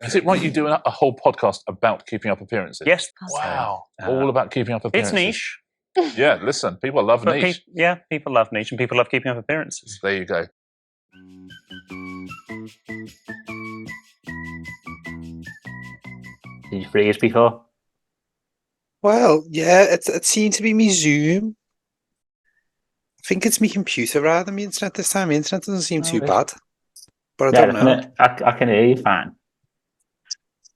Is it right you do a whole podcast about keeping up appearances? Yes. Wow. All about keeping up It's appearances. niche. Yeah, listen, people love But niche. people love niche and people love keeping up appearances. There you go. Did you freeze before? Well, yeah, it seemed to be me Zoom. I think it's me computer rather than me internet this time. My internet doesn't seem too bad. But I don't know. I can hear you fine.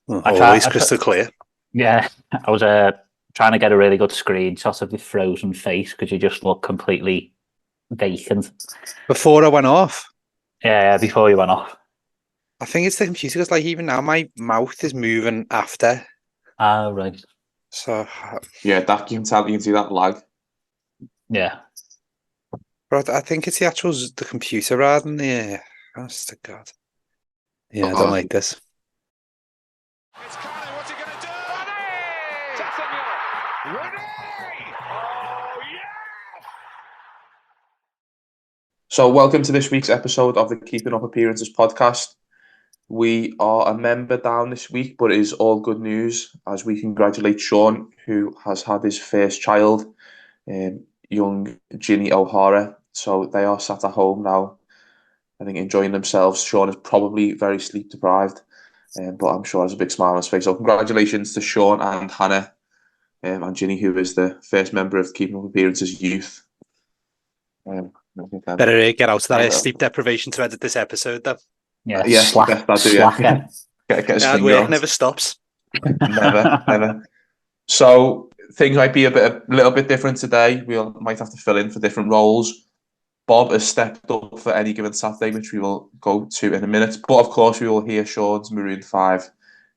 Always crystal clear. Yeah, I was trying to get a really good screenshot of your frozen face because you just look completely vacant. Before I went off? Yeah, before you went off. I think it's the computer because, like, even now my mouth is moving after. Ah, right. So yeah, that you can see that lag. Yeah. But I think it's the computer rather than the. Honest to God. Yeah, I don't like this. It's Carney, what's he going to do? Ready! Oh, yeah! So, welcome to this week's episode of the Keeping Up Appearances podcast. We are a member down this week, but it is all good news as we congratulate Sean, who has had his first child, young Ginny O'Hara. So they are sat at home now, I think, enjoying themselves. Sean is probably very sleep deprived, but I'm sure has a big smile on his face. So congratulations to Sean and Hannah and Ginny, who is the first member of Keeping Up Appearances Youth. Better get out of that sleep deprivation to edit this episode, though. Yeah, slacker. Get hard work never stops. never. So things might be a little bit different today. We might have to fill in for different roles. Bob has stepped up for any given Saturday, which we will go to in a minute. But of course, we will hear Sean's Maroon 5,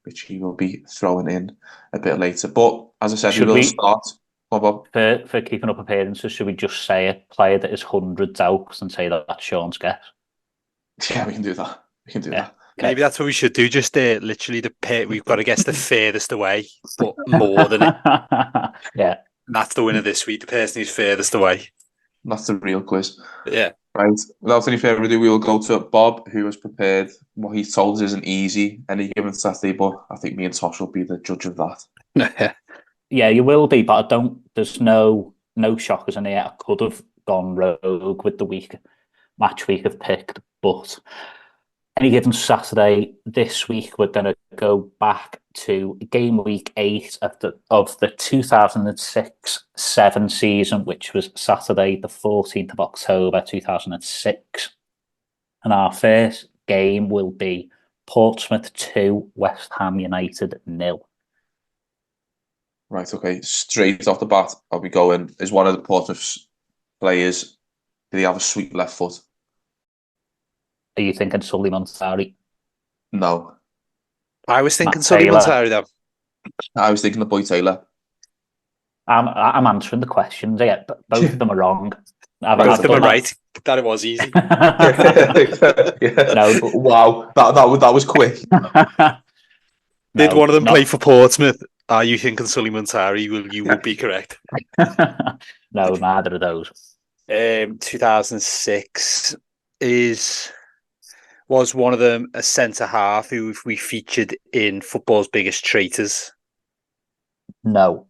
which he will be throwing in a bit later. But as I said, we will start. Bob. For keeping up appearances, should we just say a player that is hundreds out and say that that's Sean's guess? Yeah, we can do that. Okay. Maybe that's what we should do. Just literally we've got to guess the furthest away, but more than it. Yeah. And that's the winner this week, the person who's furthest away. That's the real quiz. Yeah. Right. Without any further ado, we will go to Bob, who has prepared what he told us isn't easy any given Saturday, but I think me and Tosh will be the judge of that. Yeah, you will be, but there's no shockers in here. I could have gone rogue with the match week I've picked, but any given Saturday this week, we're going to go back to game week 8 of the 2006-7 season, which was Saturday, the 14th of October, 2006. And our first game will be Portsmouth 2, West Ham United 0. Right, okay. Straight off the bat, I'll be going. Is one of the Portsmouth players, did he have a sweet left foot? Are you thinking Sully Montari? No. I was thinking Sully Montari, though. I was thinking the boy Taylor. I'm answering the questions. Yeah, both of them are wrong. Both of them are right. That it was easy. No, wow, that was quick. Did one of them play for Portsmouth? Are you thinking Sully Montari? You will be correct. No, neither of those. 2006 was one of them a centre half who we featured in Football's Biggest Traitors? No.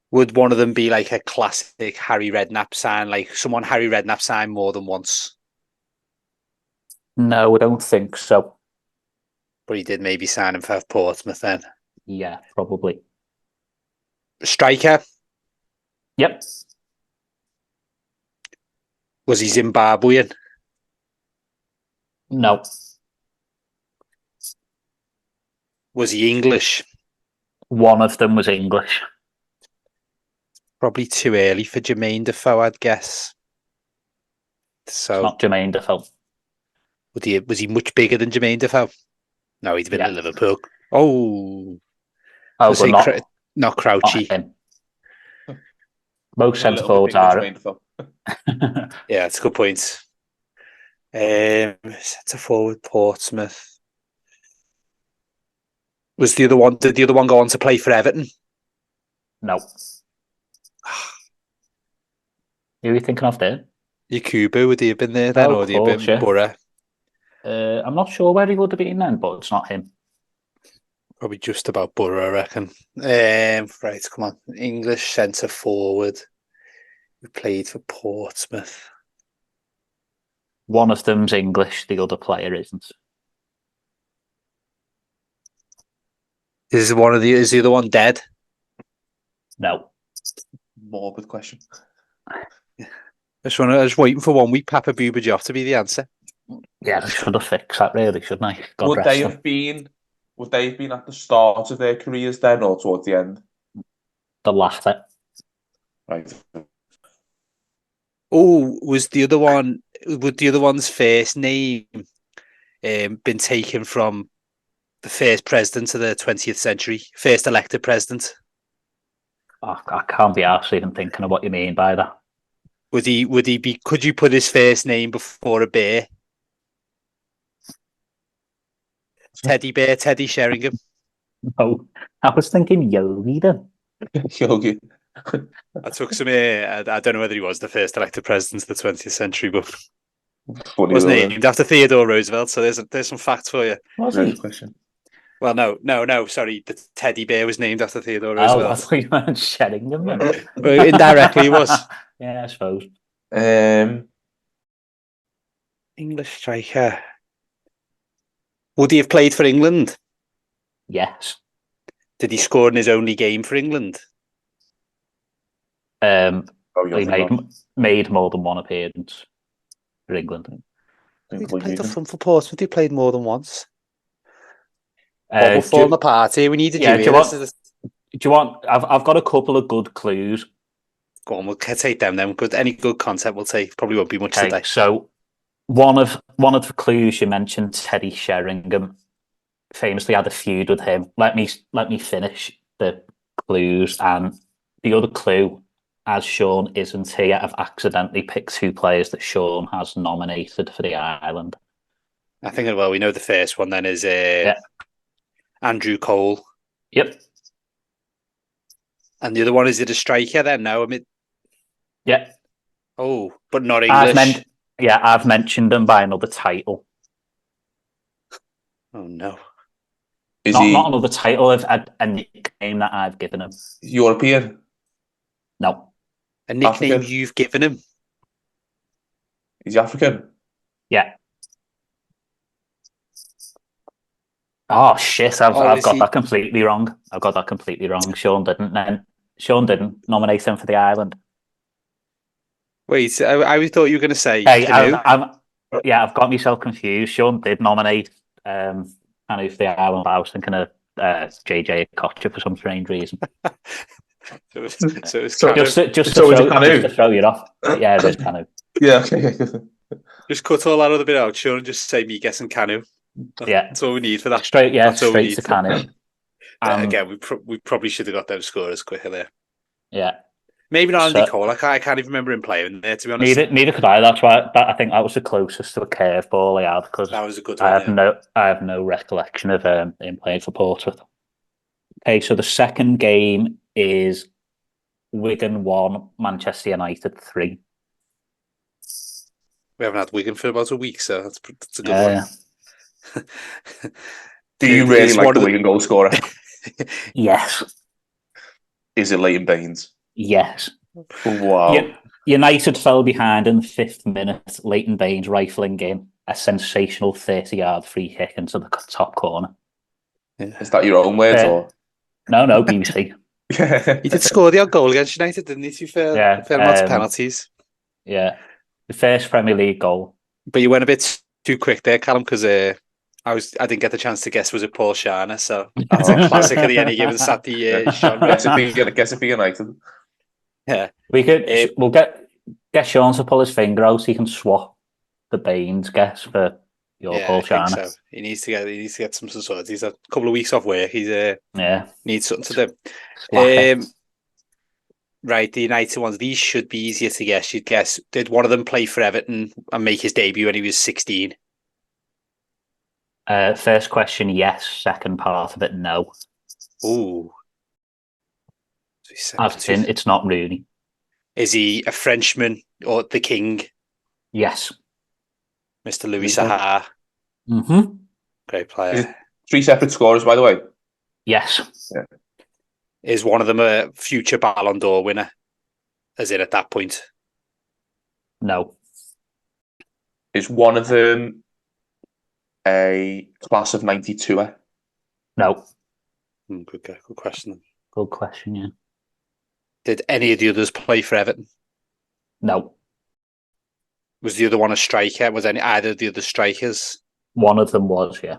Would one of them be like a classic Harry Redknapp sign, like someone Harry Redknapp signed more than once? No, I don't think so. But he did maybe sign him for Portsmouth then. Yeah, probably. Striker? Yep. Was he Zimbabwean? No. Was he English? One of them was English. Probably too early for Jermaine Defoe, I'd guess. So it's not Jermaine Defoe. Was he much bigger than Jermaine Defoe? No, he'd been at Liverpool. Oh, but not Crouchy. Most centre forwards are. Yeah, that's a good point. Centre forward Portsmouth. Was the other one? Did the other one go on to play for Everton? No. Who are you thinking of there? Yakubu, would he have been there then, or would he have been Borough? I'm not sure where he would have been then, but it's not him. Probably just about Borough, I reckon. Right, come on. English centre forward who played for Portsmouth. One of them's English, the other player isn't. Is the other one dead? No. Morbid question. I was waiting for 1 week Papa Bubajov to be the answer. Yeah, I should have fixed that really, shouldn't I? God Would rest they them. have been? Would they have been at the start of their careers then, or towards the end? The latter. Right. Oh, was the other one? Would the other one's first name been taken from the first president of the 20th century, first elected president? I can't be actually even thinking of what you mean by that. Would he be? Could you put his first name before a bear? Teddy Bear, Teddy Sheringham. No, I was thinking Yogi then. Yogi. I took some. I don't know whether he was the first elected president of the 20th century, but Funny wasn't though, named after Theodore Roosevelt. So there's some facts for you. Was Great he? question. Well, no. Sorry, the teddy bear was named after Theodore Oh, I Roosevelt. thought you meant Sheringham then. Well, indirectly, he was. Yeah, I suppose. English striker. Would he have played for England? Yes. Did he score in his only game for England? Oh, He made more than one appearance for England. He played up front for Portsmouth. He played more than once. Uh, We're falling apart here. We need to do you want? I've got a couple of good clues. Go on, we'll take them then. Any good content we'll take. Probably won't be much today. So one of the clues you mentioned, Teddy Sheringham, famously had a feud with him. Let me finish the clues, and the other clue, as Sean isn't here, I've accidentally picked two players that Sean has nominated for the island. I think, well, we know the first one then is Andrew Cole. Yep. And the other one, is it a striker then? No, I mean... Yeah. Oh, but not English. I've mentioned him by another title. Oh, no. Not another title, a nickname that I've given him. European? No. A nickname African? you've given him? Is he African? Yeah. Oh shit! I've got that completely wrong. Sean didn't nominate him for the island. Wait, I thought you were going to say Hey, Canoe. I've got myself confused. Sean did nominate Canoe for the island, but I was thinking of JJ Kocher for some strange reason. Just to throw you off. Yeah, it is Canoe. Yeah, okay. Just cut all that other bit out, Sean, and just say me guessing Canoe. Yeah, that's all we need for that. Straight to Canoe. Again, we probably should have got them scorers quicker there. Yeah, maybe not Andy Cole. I can't even remember him playing there, to be honest. Neither could I. That's why I think that was the closest to a curveball I had, because that was a good one. I have no recollection of him playing for Portsmouth. Okay, so the second game is Wigan 1, Manchester United 3. We haven't had Wigan for about a week, so that's a good one. Do you really like the Wigan goal scorer? Yes. Is it Leighton Baines? Yes. Wow. United fell behind in the 5th minute. Leighton Baines rifling in a sensational 30-yard free kick into the top corner. Yeah. Is that your own words or? No, BBC. He did score the odd goal against United, didn't he? To fair amounts of penalties. Yeah, the first Premier League goal. But you went a bit too quick there, Callum, because I didn't get the chance to guess. Was it Paul Sharner? So that's a classic of the any given Saturday. Guess if he United. Yeah, we'll get Sean to pull his finger out so he can swap the Baines guess for your Paul Sharner. So. He needs to get some sort. He's a couple of weeks off work. He's needs something to do. Right, the United ones. These should be easier to guess. You'd guess, did one of them play for Everton and make his debut when he was 16? First question, yes. Second part of it, no. Ooh. It's not Rooney. Is he a Frenchman or the King? Yes. Mr. Louis Sahar. Mm-hmm. Great player. 3 separate scorers, by the way. Yes. Yeah. Is one of them a future Ballon d'Or winner? As in at that point? No. Is one of them a class of 92? No. Good question. Good question, yeah. Did any of the others play for Everton? No. Was the other one a striker? Was either of the other strikers? One of them was, yeah.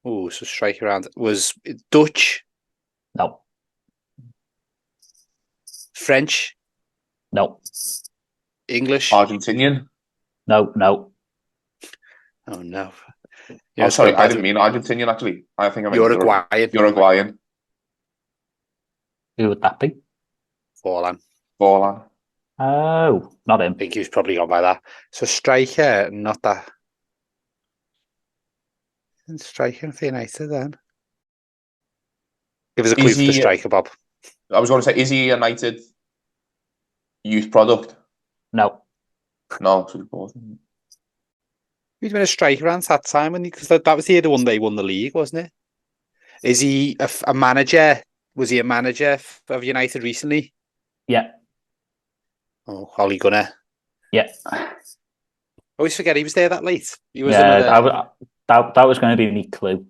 Oh, so striker around. Was it Dutch? No. French? No. English? Argentinian? No. Oh no. Oh, sorry, I didn't mean Argentinian, actually. I think I meant Uruguayan. Uruguayan. Who would that be? Forlan. Oh, not him. I think he was probably gone by that. So striker, not that. Striker for United then. Give us a clue for the striker, Bob. I was going to say, is he a United youth product? No. No, so important. He's been a striker around that time, because that was the year one they won the league, wasn't it? Is he a manager? Was he a manager of United recently? Yeah. Oh, Ollie Gunnar. Yeah. I always forget he was there that late. He was that was going to be my clue.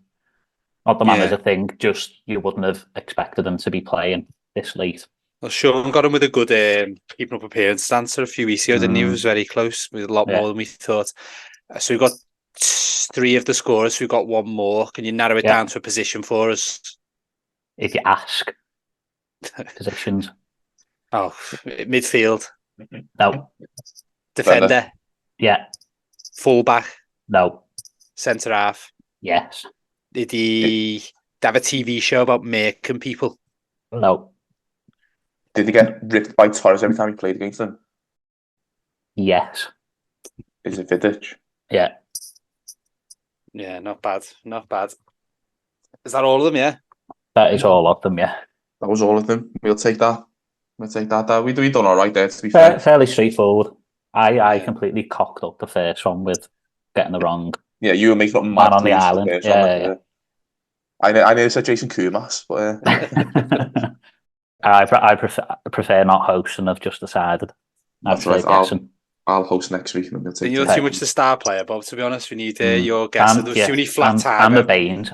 Not the manager thing, just you wouldn't have expected him to be playing this late. Well, Sean got him with a good keeping up appearance answer a few weeks ago, didn't he? He was very close, with a lot more than we thought. So we got 3 of the scorers, we got 1 more. Can you narrow it down to a position for us? If you ask. Positions. Oh, midfield. No. Defender. Yeah. Fullback. No. Centre half. Yes. Did he have a TV show about making people? No. Did he get ripped by Torres every time he played against them? Yes. Is it Vidic? Yeah. Yeah, not bad. Not bad. Is that all of them, yeah? That is all of them, yeah. That was all of them. We'll take that. We'll take that. We done all right there, to be fair. Fairly straightforward. I completely cocked up the first one with getting the wrong. Yeah, you were making up Man on the island. Yeah. I nearly said Jason Kumas, but I prefer not hosting. I've just decided. That's right. I'll host next week, and we'll take. You're too much the star player, Bob. To be honest, we need your guest. There's too many flat tires. And the Baines.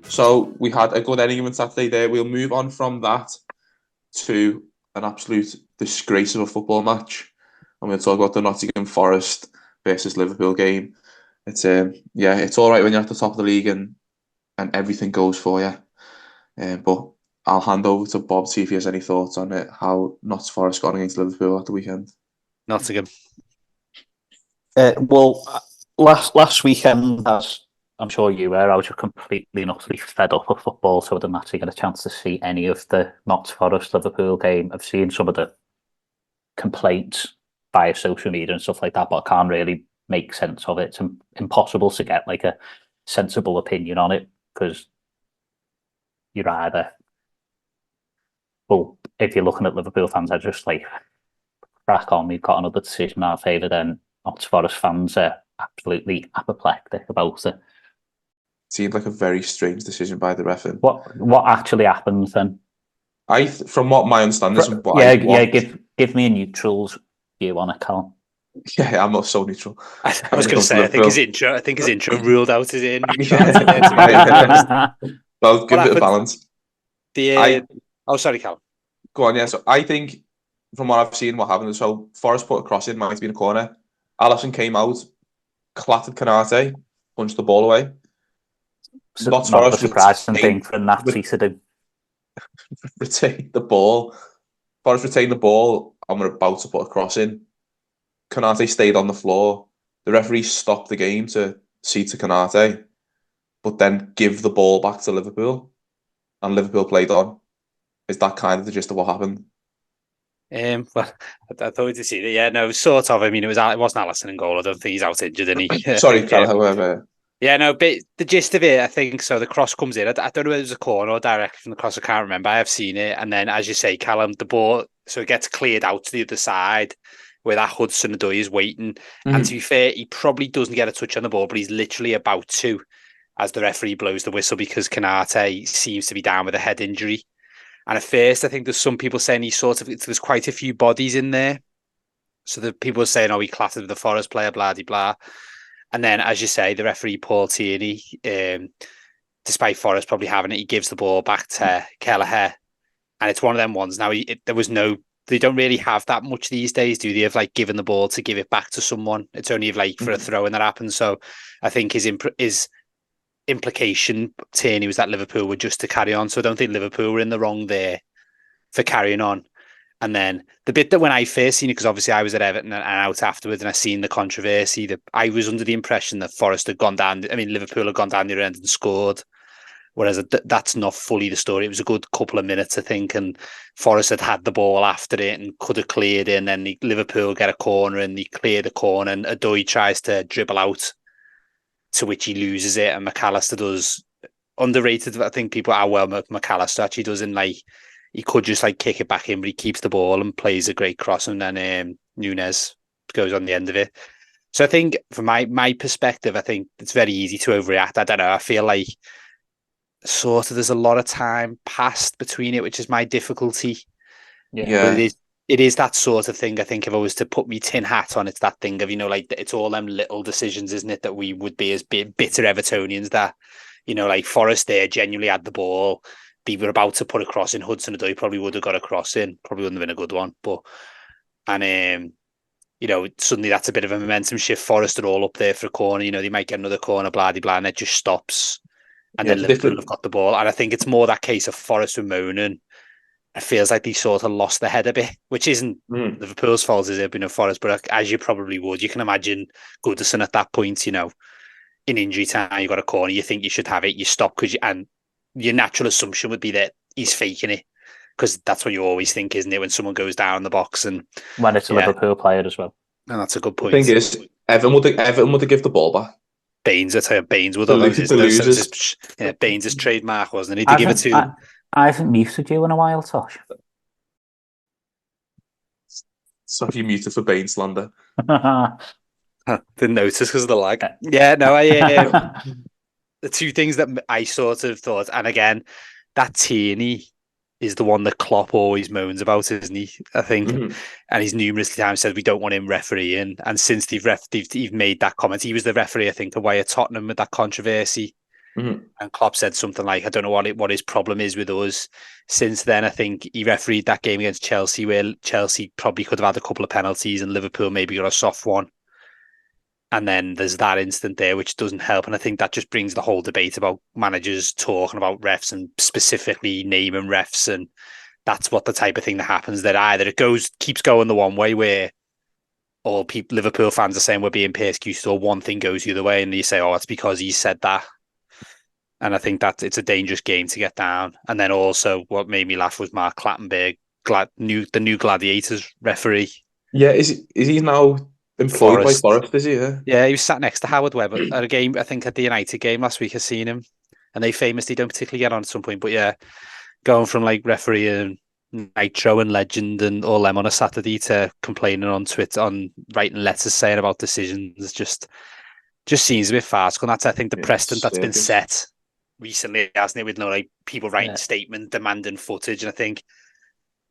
So we had a good inning on Saturday there. We'll move on from that to an absolute disgrace of a football match, and we'll talk about the Nottingham Forest versus Liverpool game. It's it's all right when you're at the top of the league and everything goes for you. But I'll hand over to Bob to see if he has any thoughts on it. How Notts Forest got against Liverpool at the weekend. Nottingham. Well, last weekend, as I'm sure you were, I was just completely and utterly fed up of football, so I didn't actually get a chance to see any of the Notts Forest Liverpool game. I've seen some of the complaints via social media and stuff like that, but I can't really make sense of it. It's impossible to get like a sensible opinion on it, because you're either, well, if you're looking at Liverpool fans, they're just like, crack on, we've got another decision in our favour. Then Notts Forest fans are absolutely apoplectic about it. Seemed like a very strange decision by the ref. What actually happened then? From what my understanding is, give me a neutral's view on it, Callum. Yeah, I'm not so neutral. I was going to say, I think his intro ruled out his in. Well, give it a balance. Sorry, Cal. Go on, yeah. So I think, from what I've seen, what happened is, so Forrest put a cross in, might have been a corner. Alisson came out, clattered Canate, punched the ball away. So not a surprising thing for a Nazi to do. Retained the ball. Forrest retained the ball, and we're about to put a cross in. Canate stayed on the floor. The referee stopped the game to see to Canate, but then give the ball back to Liverpool, and Liverpool played on. Is that kind of the gist of what happened? Well, I thought to see that. Yeah, no, sort of. I mean, it wasn't Alisson in goal. I don't think he's out injured, and he. Sorry, however. Yeah, no, but the gist of it, I think, so the cross comes in. I don't know whether it was a corner or direct from the cross. I can't remember. I have seen it, and then, as you say, Callum, the ball So it gets cleared out to the other side where that Hudson-Odoi is waiting. And to be fair, he probably doesn't get a touch on the ball, but he's literally about to as the referee blows the whistle because Canate seems to be down with a head injury. And at first, I think there's some people saying there's quite a few bodies in there. So the people are saying, he clattered with the Forest player, blah, blah, blah. And then, as you say, the referee, Paul Tierney, despite Forest probably having it, he gives the ball back to Kelleher. And it's one of them ones. Now, they don't really have that much these days, do they? Of like giving the ball to give it back to someone. It's only like for a throw in that happens. So I think his implication, Tierney, was that Liverpool were just to carry on. So I don't think Liverpool were in the wrong there for carrying on. And then the bit that when I first seen it, because obviously I was at Everton and out afterwards, and I seen the controversy, that I was under the impression that Forest had gone down. I mean, Liverpool had gone down the end and scored. Whereas that's not fully the story. It was a good couple of minutes, I think, and Forest had the ball after it and could have cleared it. And then Liverpool get a corner and they clear the corner, and Odoi tries to dribble out, to which he loses it. And McAllister does underrated. I think people how well McAllister actually does in like he could just like kick it back in, but he keeps the ball and plays a great cross, and then Nunez goes on the end of it. So I think from my perspective, I think it's very easy to overreact. I don't know. I feel like sort of there's a lot of time passed between it, which is my difficulty. Yeah. But it is that sort of thing. I think if I was to put me tin hat on, it's that thing of, like it's all them little decisions, isn't it, that we would be as bitter Evertonians that, like Forest there genuinely had the ball. They were about to put a cross in. Hudson-Odoi probably would have got a cross in. Probably wouldn't have been a good one. Suddenly that's a bit of a momentum shift. Forest are all up there for a corner. They might get another corner, blah, blah, and it just stops. And then Liverpool have got the ball. And I think it's more that case of Forest were moaning. It feels like they sort of lost their head a bit, which isn't Liverpool's fault, is it? Forest, but as you probably would, you can imagine Goodison at that point, in injury time, you got a corner, you think you should have it, you stop and your natural assumption would be that he's faking it, because that's what you always think, isn't it, when someone goes down in the box and when it's a Liverpool player as well. And that's a good point. The thing is, Everton would have give the ball back. Baines, I tell you, Baines would have. Baines' trademark, wasn't it? To give it to. I haven't muted you in a while, Tosh. Sorry, you muted for Baines slander. Didn't notice because of the lag. Yeah, no, the two things that I sort of thought, and again, that Tierney is the one that Klopp always moans about, isn't he? I think, and he's numerous times said we don't want him refereeing. And since they've made that comment, he was the referee, I think, away at Tottenham with that controversy. And Klopp said something like, "I don't know what his problem is with us." Since then, I think he refereed that game against Chelsea, where Chelsea probably could have had a couple of penalties, and Liverpool maybe got a soft one. And then there's that instant there, which doesn't help. And I think that just brings the whole debate about managers talking about refs and specifically naming refs. And that's what the type of thing that happens, that either it keeps going the one way where all Liverpool fans are saying we're being persecuted, or one thing goes the other way and you say, it's because he said that. And I think that it's a dangerous game to get down. And then also what made me laugh was Mark Clattenburg, the new Gladiators referee. Yeah, is he now employed by Forest, is he? Yeah, he was sat next to Howard Webb at a game, I think at the United game last week. I've seen him. And they famously don't particularly get on at some point. But yeah, going from like refereeing Nitro and Legend and all them on a Saturday to complaining on Twitter, on writing letters saying about decisions, just seems a bit farcical. And that's, I think, the precedent that's been set recently, hasn't it, with people writing statements demanding footage. And I think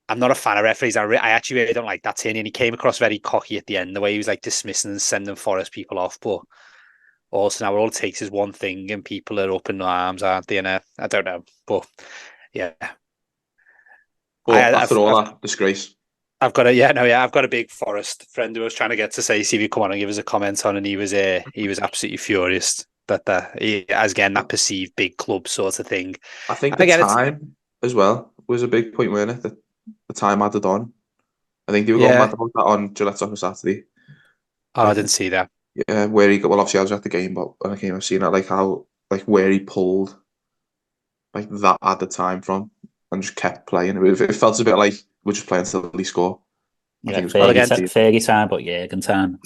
I'm not a fan of referees. I actually really don't like that Tierney, and he came across very cocky at the end, the way he was like dismissing and sending Forest people off. But also now all it takes is one thing and people are up in arms, aren't they? And I don't know, but yeah. Well, after all that disgrace, I've got a big Forest friend who I was trying to get to say, see if he'd come on and give us a comment on, and he was absolutely furious that he, as again, that perceived big club sort of thing. I think the time as well was a big point, wasn't it? The time added on. I think they were going mad about that on Gillette Soccer Saturday. Oh, I didn't see that. Yeah, where he got, well, obviously I was at the game, but when I came, I've seen that, where he pulled that at the time from and just kept playing. It felt a bit like we're just playing until they score. Yeah, Fergie time, but Jurgen time.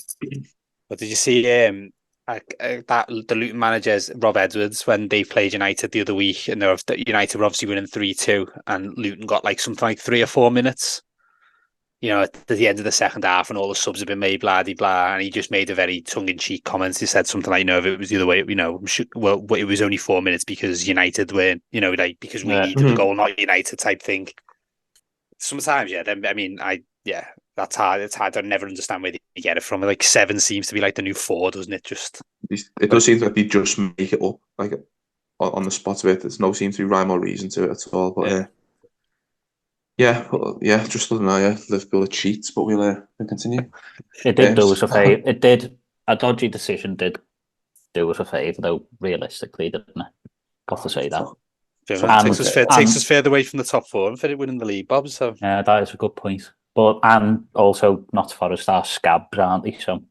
But did you see that the Luton managers, Rob Edwards, when they played United the other week, and United were obviously winning 3-2, and Luton got something like 3 or 4 minutes at the end of the second half and all the subs have been made, blah, blah, blah, and he just made a very tongue-in-cheek comment. He said something like, if it was the other way, it was only 4 minutes because United were, because we needed the goal, not United type thing. Sometimes, that's hard. It's hard. I never understand where they get it from. Like 7 seems to be like the new 4, doesn't it? It does seem like they just make it up, like on the spot of it. There's no seem to be rhyme or reason to it at all. But just doesn't know. Yeah, Liverpool are cheats, but we'll continue. It did do us a favour. It did. A dodgy decision did do us a favour, though. Realistically, didn't it? Got to say that. Takes us further away from the top 4 and for winning the league, Bob. So yeah, that is a good point. But and also not Forest are scabs, aren't they? So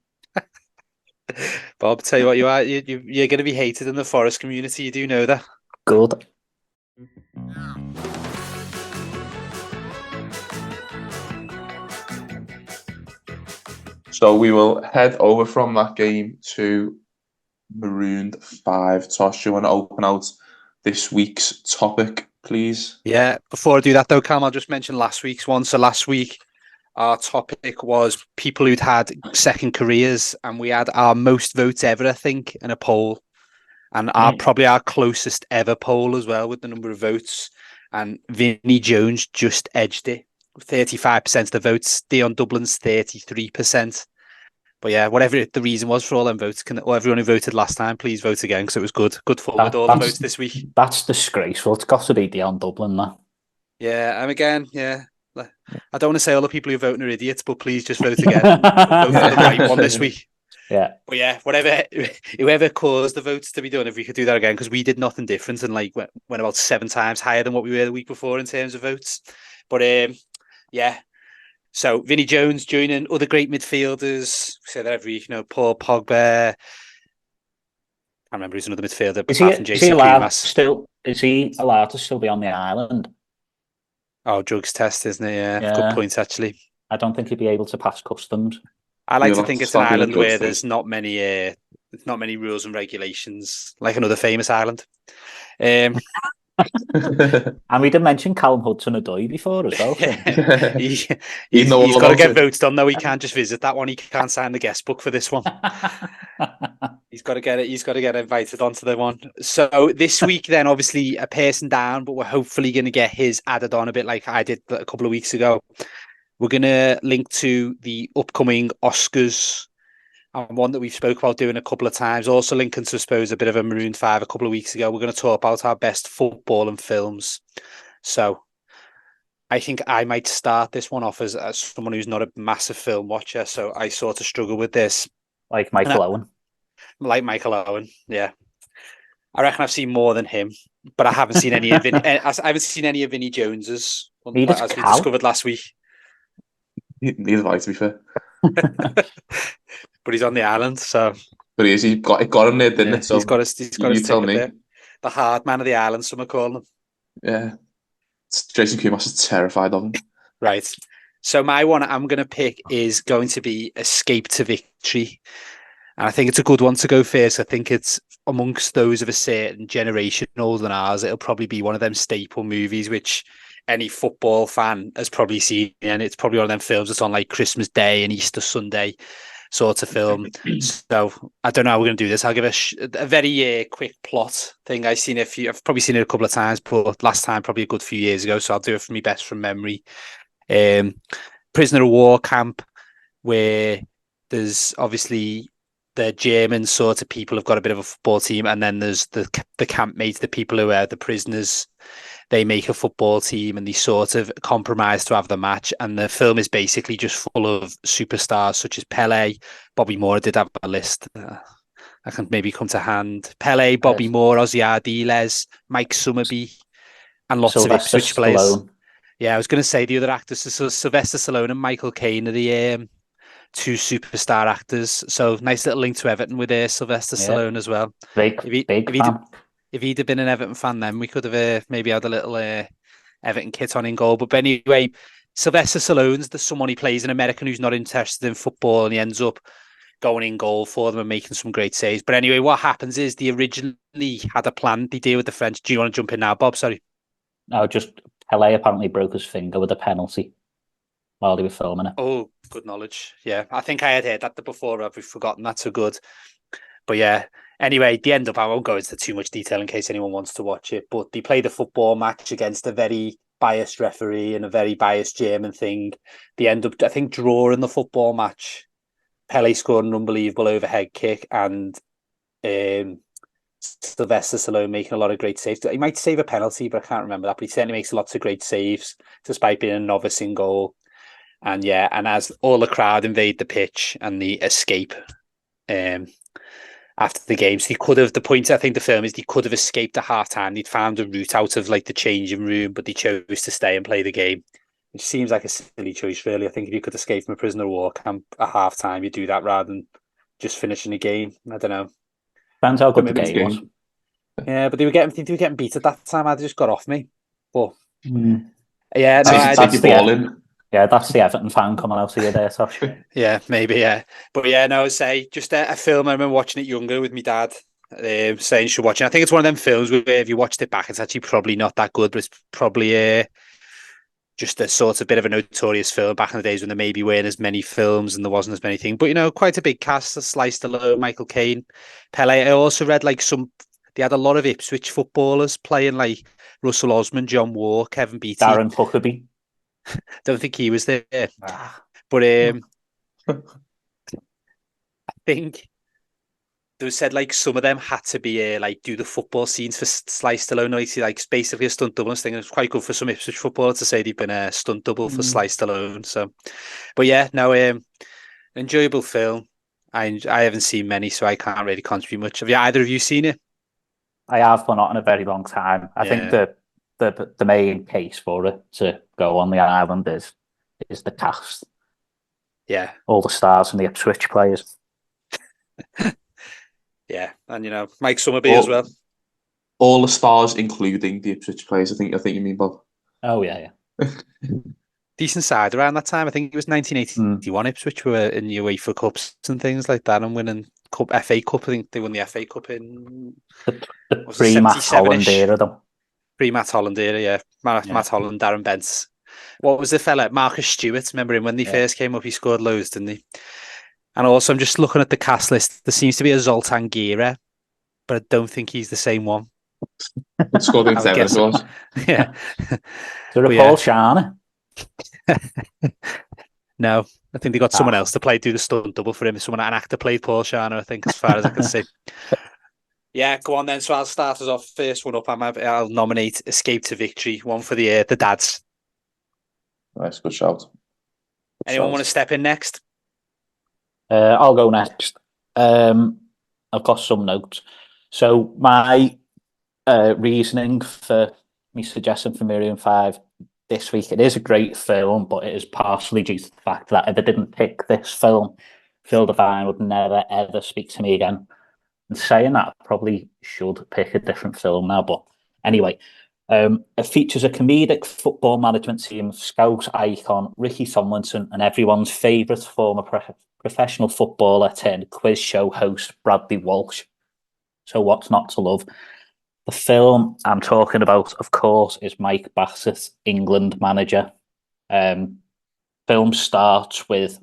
Bob, tell you what, you're going to be hated in the Forest community. You do know that. Good. So we will head over from that game to Marooned 5. Tosh, do you want to open out this week's topic, please? Yeah, before I do that though, Cam, I'll just mention last week's one. So last week, our topic was people who'd had second careers, and we had our most votes ever, I think, in a poll, and probably our closest ever poll as well with the number of votes. And Vinnie Jones just edged it, 35% of the votes. Dion Dublin's 33%. But yeah, whatever the reason was for all them votes, everyone who voted last time, please vote again because it was good. Good fun with all the votes this week. That's disgraceful. It's got to be Dion Dublin, that. Yeah, and again, I don't want to say all the people who are voting are idiots, but please just vote again. Vote for the right one this week. Yeah. But yeah, whoever caused the votes to be done, if we could do that again, because we did nothing different and went about 7 times higher than what we were the week before in terms of votes. But yeah. So Vinnie Jones joining other great midfielders. We say that every week, Paul Pogba. I remember who's another midfielder. Is he allowed to still be on the island? Oh, drugs test, isn't it? Yeah. Good point, actually. I don't think he'd be able to pass customs. I like to think it's an island where there's not many rules and regulations, like another famous island. And we didn't mention Callum Hudson-Odoi before as well. He's got to get votes done though. He can't just visit that one. He can't sign the guest book for this one. He's got to get it. He's got to get invited onto the one. So this week, then obviously a person down, but we're hopefully going to get his added on a bit, like I did a couple of weeks ago. We're going to link to the upcoming Oscars. And one that we've spoke about doing a couple of times, also linking to, I suppose, a bit of a Maroon 5 a couple of weeks ago. We're going to talk about our best football and films. So I think I might start this one off as someone who's not a massive film watcher. So I sort of struggle with this. Like Michael Owen. Like Michael Owen, yeah. I reckon I've seen more than him, but I haven't seen any of Vinnie Jones's, as we discovered last week. Neither have I, to be fair. But he's on the island, so. But he got him there, didn't it? So he's got his tell me. There. The hard man of the island, some are calling him. Yeah. Jason Kumas is terrified of him. Right. So my one I'm going to pick is going to be Escape to Victory. And I think it's a good one to go first. I think it's amongst those of a certain generation older than ours. It'll probably be one of them staple movies, which any football fan has probably seen. And it's probably one of them films that's on like Christmas Day and Easter Sunday sort of film. So I don't know how we're going to do this. I'll give a very quick plot thing. I've probably seen it a couple of times, but last time probably a good few years ago. So I'll do it from my best from memory. Prisoner of war camp, where there's obviously the German sort of people have got a bit of a football team, and then there's the campmates, the people who are the prisoners. They make a football team and they sort of compromise to have the match. And the film is basically just full of superstars such as Pele. Bobby Moore did have a list. I can maybe come to hand. Pele, Bobby Moore, Ozzy Ardiles, Mike Summerby, and lots of Ipswich players. Yeah, I was going to say the other actors. So Sylvester Stallone and Michael Caine are the two superstar actors. So nice little link to Everton with Sylvester Stallone as well. If he'd have been an Everton fan, then we could have maybe had a little Everton kit on in goal. But anyway, Sylvester Stallone's someone he plays, an American who's not interested in football, and he ends up going in goal for them and making some great saves. But anyway, what happens is they originally had a plan. They deal with the French. Do you want to jump in now, Bob? Sorry. No, just Pele apparently broke his finger with a penalty. while they were filming it. Oh, good knowledge. Yeah, I think I had heard that before. I've forgotten that. So good. But yeah, anyway, the end up, I won't go into too much detail in case anyone wants to watch it. But they played a football match against a very biased referee and a very biased German thing. They end up, I think, drawing the football match. Pele scored an unbelievable overhead kick, and Sylvester Stallone making a lot of great saves. He might save a penalty, but I can't remember that. But he certainly makes lots of great saves, despite being a novice in goal. And yeah, and as all the crowd invade the pitch and the escape after the game, so he could have, the point I think the film is, he could have escaped at half time. He'd found a route out of like the changing room, but he chose to stay and play the game, which seems like a silly choice, really. I think if you could escape from a prisoner of war camp at half time, you do that rather than just finishing a game. I don't know. Depends how good the game was. Yeah, but they were getting beat at that time. I just got off me. But yeah, no, that's the Everton fan coming out of you there, Tosh. Yeah, maybe, yeah. But yeah, no, I would say just a film. I remember watching it younger with my dad, saying you should watch it. I think it's one of them films where if you watched it back, it's actually probably not that good, but it's probably just a sort of bit of a notorious film back in the days when there maybe weren't as many films and there wasn't as many things. But, you know, quite a big cast. Sly Stallone, Michael Caine, Pele. I also read like they had a lot of Ipswich footballers playing, like Russell Osman, John Wall, Kevin Beattie. Darren Huckabee. Don't think he was there. But I think they said like some of them had to be like do the football scenes for Sly Stallone. Like basically a stunt double thing. It was quite good for some Ipswich footballers to say they've been a stunt double for Sly Stallone. So, but yeah, no, enjoyable film. I haven't seen many, so I can't really contribute much. Have either of you seen it? I have, but not in a very long time. I think the main case for it to go on the island is the cast. Yeah, all the stars and the Ipswich players. Yeah, and you know Mike Summerby as well. All the stars, including the Ipswich players. I think you mean, Bob. Oh yeah. Decent side around that time. I think it was 1981. Ipswich were in the UEFA Cups and things like that, and winning FA Cup. I think they won the FA Cup in the pre-Matt Holland era, though. Pre-Matt Holland era, yeah. Matt Holland, Darren Bents. What was the fella? Marcus Stewart. Remember him when he first came up? He scored loads, didn't he? And also, I'm just looking at the cast list. There seems to be a Zoltan Gira, but I don't think he's the same one. Scored in seven, of course. Yeah. Is there a Paul Sharner? No, I think they got someone else to do the stunt double for him. An actor played Paul Sharner, I think, as far as I can see. Yeah, go on then. So I'll start us off. First one up, I'll nominate Escape to Victory, one for the dads. Nice, good shout. Anyone want to step in next? I'll go next. I've got some notes. So my reasoning for me suggesting Familiar 5 this week, it is a great film, but it is partially due to the fact that if I didn't pick this film, Phil Devine would never ever speak to me again. And saying that, I probably should pick a different film now. But anyway, it features a comedic football management team of Scouse icon Ricky Tomlinson and everyone's favourite former professional footballer turned quiz show host Bradley Walsh. So what's not to love? The film I'm talking about, of course, is Mike Bassett, England manager. Film starts with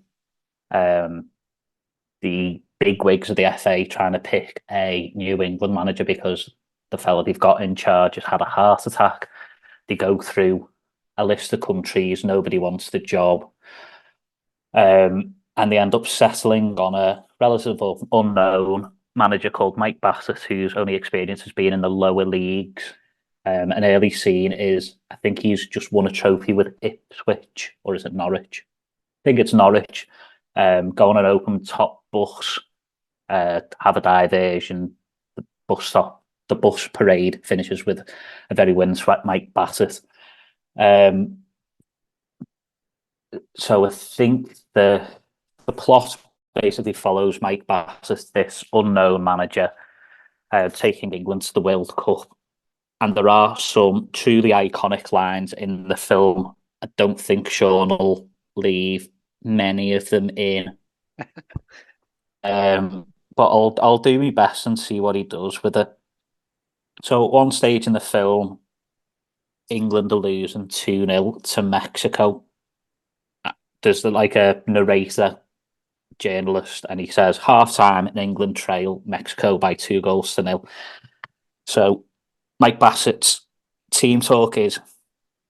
the bigwigs of the FA trying to pick a New England manager because the fella they've got in charge has had a heart attack. They go through a list of countries, nobody wants the job. And they end up settling on a relatively unknown manager called Mike Bassett, whose only experience has been in the lower leagues. An early scene is, I think he's just won a trophy with Ipswich, or is it Norwich? I think it's Norwich. Go on an open top bus, have a diversion. The bus parade finishes with a very windswept Mike Bassett. So I think the plot basically follows Mike Bassett, this unknown manager, taking England to the World Cup. And there are some truly iconic lines in the film. I don't think Sean will leave many of them in. But I'll do my best and see what he does with it. So at one stage in the film, England are losing 2-0 to Mexico. there's like a narrator journalist, and he says half time in England trail Mexico by 2-0. So Mike Bassett's team talk is,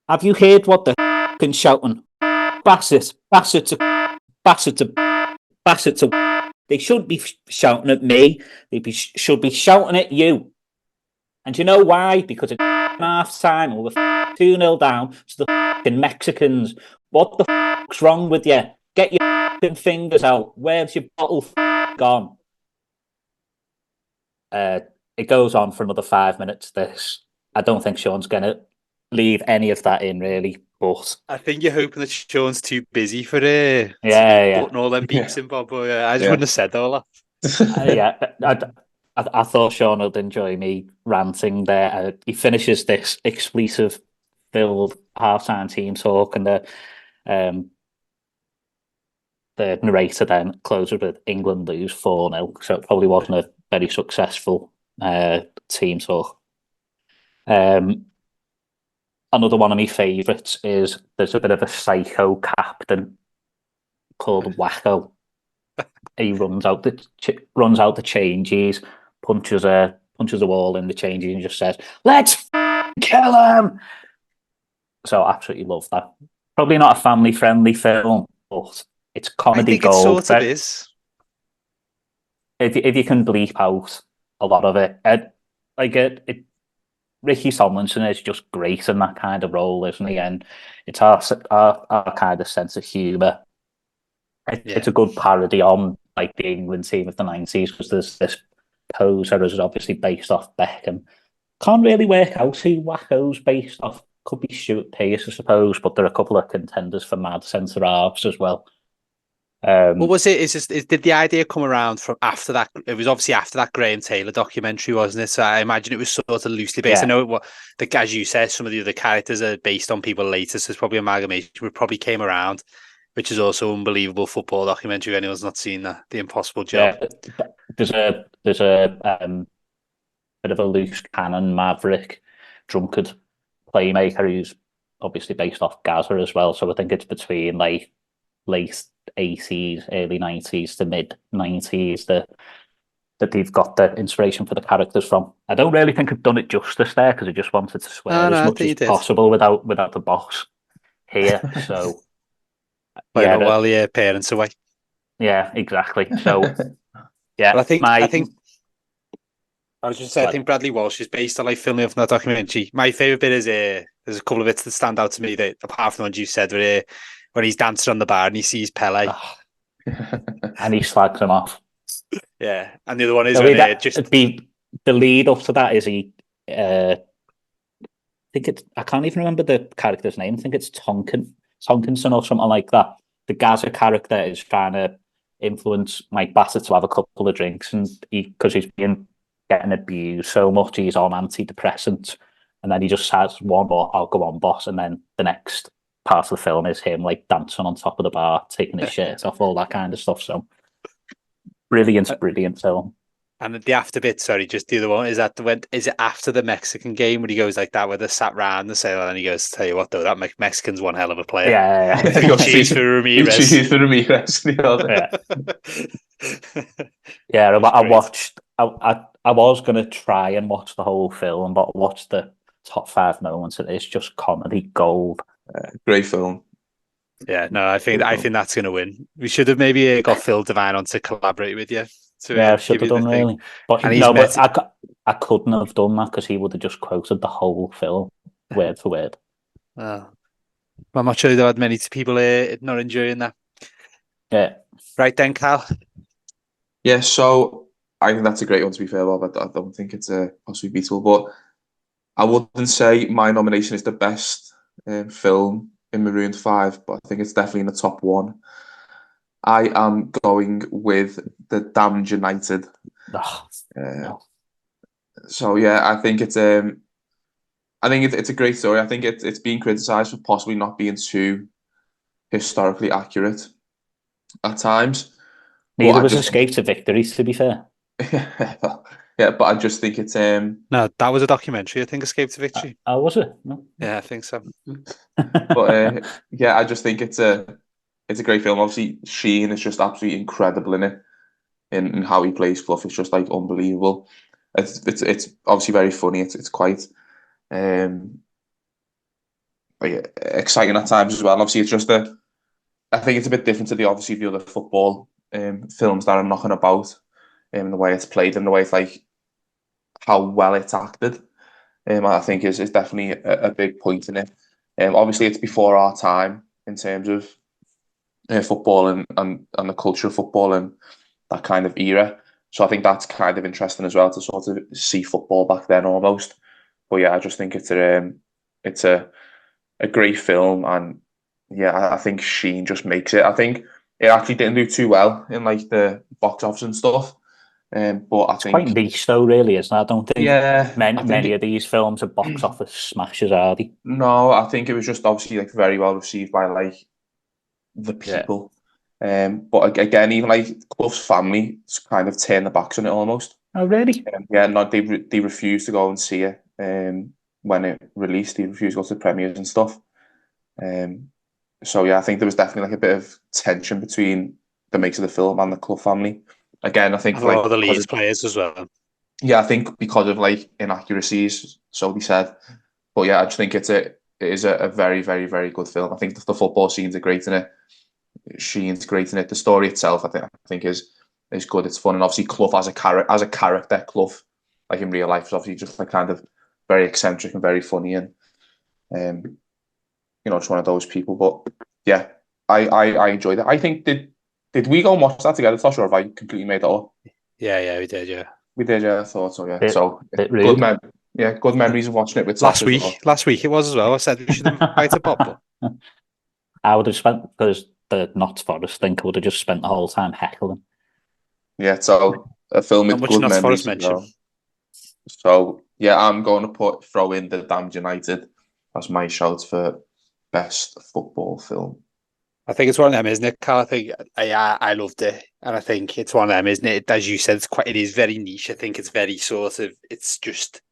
have you heard what they're f***ing shouting? Bassett, Bassett, they shouldn't be shouting at me. Should be shouting at you. And you know why? Because it's half time and we're 2-0 down to the f***ing Mexicans. What the f***'s wrong with you? Get your f***ing fingers out. Where's your bottle gone? It goes on for another 5 minutes, this. I don't think Sean's going to leave any of that in, really. But I think you're hoping that Sean's too busy for putting all them beeps in, Bob. But I just wouldn't have said all that. I thought Sean would enjoy me ranting there. He finishes this expletive-filled half-time team talk, and the narrator then closes with England lose 4-0. So it probably wasn't a very successful team talk. Another one of my favourites is there's a bit of a psycho captain called Wacko. He runs out the changes, punches a wall in the changes, and just says, "Let's kill him." So I absolutely love that. Probably not a family friendly film, but it's comedy gold. I think it sort of is. If you can bleep out a lot of it, Ricky Tomlinson is just great in that kind of role, isn't he? And it's our kind of sense of humour. It's a good parody on like the England team of the 90s, because there's this poser is obviously based off Beckham. Can't really work out who Wacko's based off. Could be Stuart Pearce, I suppose, but there are a couple of contenders for mad centre halves as well. What was it? Did the idea come around from after that? It was obviously after that Graham Taylor documentary, wasn't it? So I imagine it was sort of loosely based. I know as you said, some of the other characters are based on people later, so it's probably amalgamation. It probably came around, which is also an unbelievable football documentary. If anyone's not seen that, The Impossible Job. Yeah, there's a bit of a loose cannon maverick drunkard playmaker who's obviously based off Gaza as well. So I think it's between like late 80s, early 90s to mid 90s that they've got the inspiration for the characters from. I don't really think I've done it justice there, because I just wanted to swear as much as possible without the boss here. So while the parents away. Yeah, exactly. So yeah, but I think I was just saying, I think Bradley Walsh is based on like filming of that documentary. My favourite bit is there's a couple of bits that stand out to me, that apart from the ones you said, where when he's dancing on the bar and he sees Pele. And he slags him off. Yeah. And the other one is when just the lead up to that is he I can't even remember the character's name. I think it's Tonkinson or something like that. The Gaza character is trying to influence Mike Bassett to have a couple of drinks, and because he's getting abused so much, he's on antidepressants, and then he just has one more, "I'll go on, boss," and then the next part of the film is him like dancing on top of the bar, taking his shirt off, all that kind of stuff. So brilliant film. And the after bit, just the other one, is it after the Mexican game when he goes like that, where they sat round the sail, and he goes, "Tell you what though, that Mexican's one hell of a player." Yeah. Cheers for Ramirez. Cheers for Ramirez. Yeah, I watched. I was going to try and watch the whole film, but I watched the top 5 moments, and it's just comedy gold. Great film. Yeah, no, I think that's going to win. We should have maybe got Phil Devine on to collaborate with you. I should have done really, but I couldn't have done that, because he would have just quoted the whole film word for word. I'm not sure there are many people not enjoying that. Yeah. Right then, Cal. Yeah, so I think that's a great one, to be fair, Bob. I don't think it's possibly beatable, but I wouldn't say my nomination is the best film in Marooned 5, but I think it's definitely in the top 1. I am going with The Damned United. No. So yeah, I think it's a great story. I think it's being criticised for possibly not being too historically accurate at times. Neither was Escape to Victory, to be fair. Yeah, but I just think it's no, that was a documentary. I think Escape to Victory. Was it? No. Yeah, I think so. But yeah, I just think it's it's a great film. Obviously, Sheen is just absolutely incredible in it, in how he plays Clough. It's just like unbelievable. It's obviously very funny. It's quite like exciting at times as well. And obviously, it's just I think it's a bit different to the other football films that are knocking about, in the way it's played and the way it's like how well it's acted. I think is definitely a big point in it. Obviously, it's before our time in terms of football and the culture of football and that kind of era. So I think that's kind of interesting as well to sort of see football back then almost. But yeah, I just think it's a great film, and yeah, I think Sheen just makes it. I think it actually didn't do too well in like the box office and stuff. But I think quite niche though, really, isn't it? I don't think many it, of these films are box office smashes, are they? No, I think it was just obviously like very well received by like the people. But again, even like Clough's family kind of turned their backs on it almost. Oh, really? Yeah, no, they refused to go and see it. When it released, they refused to go to the premieres and stuff. So yeah, I think there was definitely like a bit of tension between the makers of the film and the Clough family. Again, I think a lot of the Leeds players as well. Yeah, I think because of like inaccuracies, so they said. But yeah, I just think it is a very, very, very good film. I think the football scenes are great in it. Sheen's great in it. The story itself, I think is good. It's fun, and obviously Clough as a character, Clough, like in real life, is obviously just like kind of very eccentric and very funny, and just one of those people. But yeah, I enjoyed it. I think did we go and watch that together, Tosh, or have I completely made that up? Yeah, we did. Yeah, we did. Yeah, I thought so. Yeah, good memories of watching it with last Tosh week. as well. Last week it was as well. I said we should invite a Bob. I would have spent, because the Notts Forest thing, I would have just spent the whole time heckling. Yeah, so a film with good memories as well. So yeah, I'm going to throw in The Damned United as my shout for best football film. I think it's one of them, isn't it, Carl? I think I loved it, and I think it's one of them, isn't it? As you said, it is very niche. I think it's very sort of, it's just,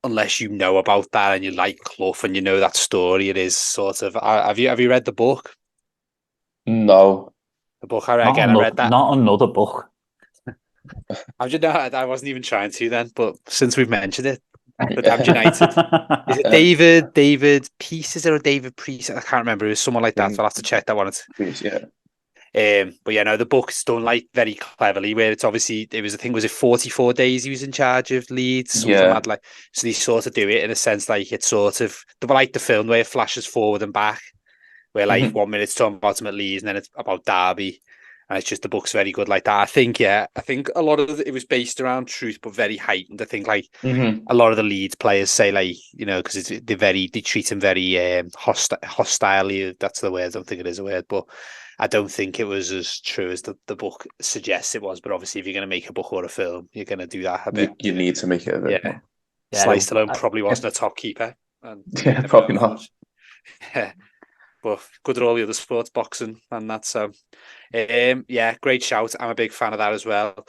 unless you know about that and you like Clough and you know that story, it is sort of. Have you read the book? No. The book I read that. Not another book. I wasn't even trying to then, but since we've mentioned it, The Damned United. Is it David Peace? Is there a David Priest? I can't remember. It was someone like that. So I'll have to check that one. Yeah. But yeah, no, the book's done like very cleverly. Where it's obviously was it 44 days he was in charge of Leeds? So they sort of do it in a sense like it's sort of like the film where it flashes forward and back, where like 1 minute it's talking about him at Leeds and then it's about Derby. And it's just, the book's very good like that. I think a lot of it was based around truth, but very heightened. I think like a lot of the Leeds players say like, because they treat him very hostilely. That's the word. I don't think it is a word, but I don't think it was as true as the book suggests it was. But obviously, if you're going to make a book or a film, you're going to do that a bit. You need to make it a bit. Yeah. Slice Stallone probably wasn't a top keeper. Yeah, probably not. Yeah. But good at all the other sports, boxing and that. So, great shout. I'm a big fan of that as well.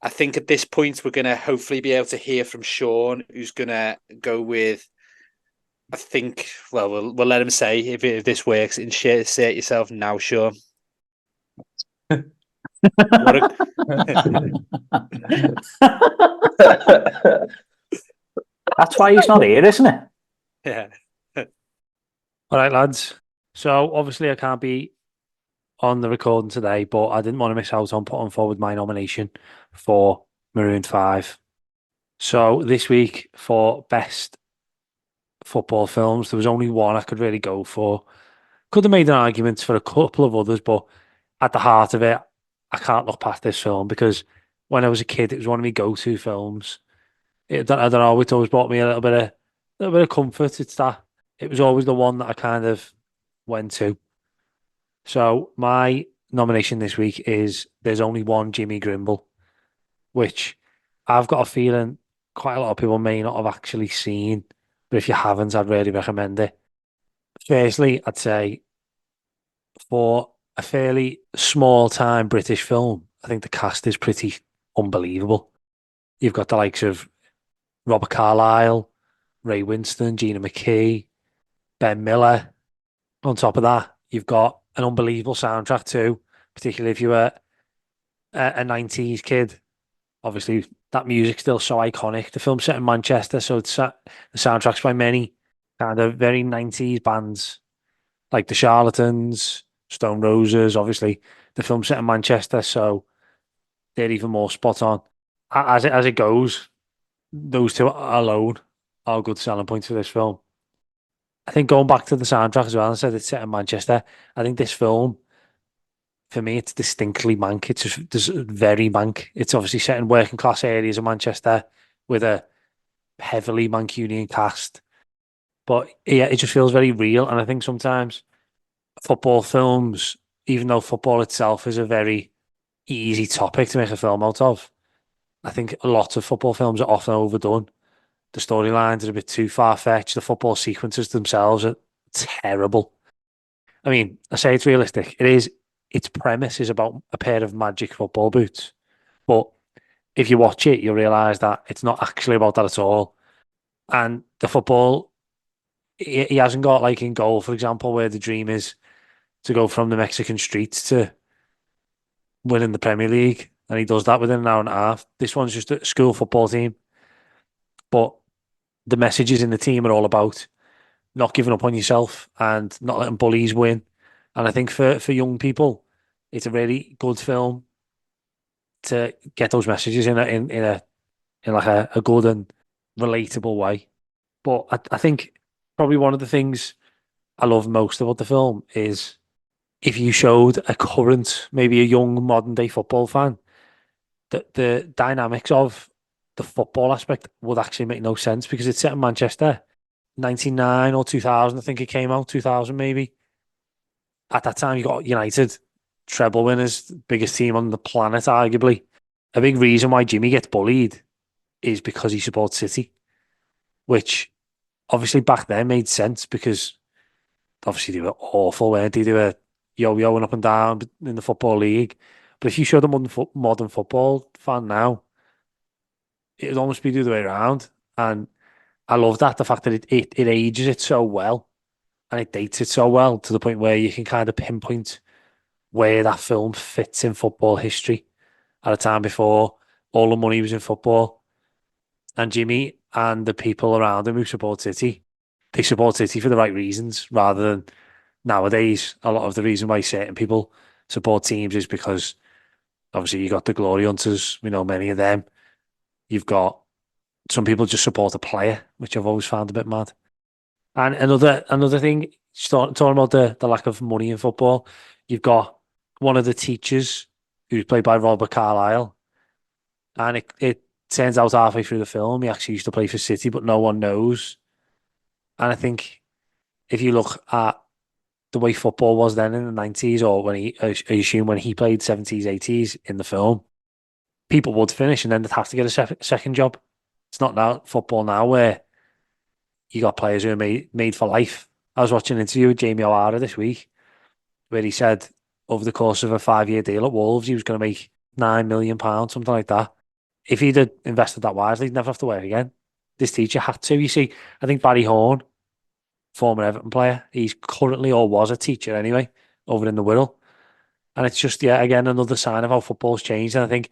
I think at this point, we're going to hopefully be able to hear from Sean, who's going to go with, I think, we'll let him say if this works. And say it yourself now, Sean. That's why he's not here, isn't it? Yeah. All right, lads. So obviously I can't be on the recording today, but I didn't want to miss out on putting forward my nomination for Marooned 5. So this week for best football films, there was only one I could really go for. Could have made an argument for a couple of others, but at the heart of it, I can't look past this film because when I was a kid, it was one of my go-to films. I don't know, it always brought me a little bit of comfort. It's that it was always the one that I kind of went to. So my nomination this week is There's Only One Jimmy Grimble, which I've got a feeling quite a lot of people may not have actually seen, but if you haven't, I'd really recommend it. Firstly, I'd say for a fairly small-time British film, I think the cast is pretty unbelievable. You've got the likes of Robert Carlyle, Ray Winston, Gina McKee, Ben Miller. On top of that, you've got an unbelievable soundtrack too, particularly if you were a 90s kid. Obviously, that music's still so iconic. The film's set in Manchester, so the soundtrack's by many kind of very 90s bands, like the Charlatans, Stone Roses. Obviously, the film's set in Manchester, so they're even more spot on. As it goes, those two alone are good selling points for this film. I think going back to the soundtrack as well, I said it's set in Manchester. I think this film, for me, it's distinctly Manc. It's very Manc. It's obviously set in working class areas of Manchester with a heavily Mancunian cast. But yeah, it just feels very real. And I think sometimes football films, even though football itself is a very easy topic to make a film out of, I think a lot of football films are often overdone. The storylines are a bit too far-fetched. The football sequences themselves are terrible. I mean, I say it's realistic. It is. Its premise is about a pair of magic football boots. But if you watch it, you'll realise that it's not actually about that at all. And the football, he hasn't got like in goal, for example, where the dream is to go from the Mexican streets to winning the Premier League. And he does that within an hour and a half. This one's just a school football team. But the messages in the team are all about not giving up on yourself and not letting bullies win. And I think for young people, it's a really good film to get those messages in like a good and relatable way. But I think probably one of the things I love most about the film is if you showed a current, maybe a young modern day football fan, that the dynamics of the football aspect would actually make no sense because it's set in Manchester, 99 or 2000, I think it came out, 2000 maybe. At that time, you got United, treble winners, biggest team on the planet, arguably. A big reason why Jimmy gets bullied is because he supports City, which obviously back then made sense because obviously they were awful, weren't they? They were yo-yoing up and down in the Football League. But if you showed a modern football fan now, it would almost be the other way around. And I love that, the fact that it ages it so well and it dates it so well to the point where you can kind of pinpoint where that film fits in football history at a time before all the money was in football. And Jimmy and the people around him who support City, they support City for the right reasons rather than nowadays. A lot of the reason why certain people support teams is because obviously you got the glory hunters, we know many of them. You've got some people just support a player, which I've always found a bit mad. And another thing, talking about the lack of money in football, you've got one of the teachers who's played by Robert Carlyle, and it turns out halfway through the film he actually used to play for City, but no one knows. And I think if you look at the way football was then in the 90s, or I assume when he played 70s, 80s in the film, people would finish and then they'd have to get a second job. It's not now football now where you got players who are made for life. I was watching an interview with Jamie O'Hara this week where he said over the course of a 5-year deal at Wolves, he was going to make £9 million, something like that. If he'd have invested that wisely, he'd never have to work again. This teacher had to. You see, I think Barry Horn, former Everton player, he's currently or was a teacher anyway, over in the Wirral. And it's just, yeah, again, another sign of how football's changed. And I think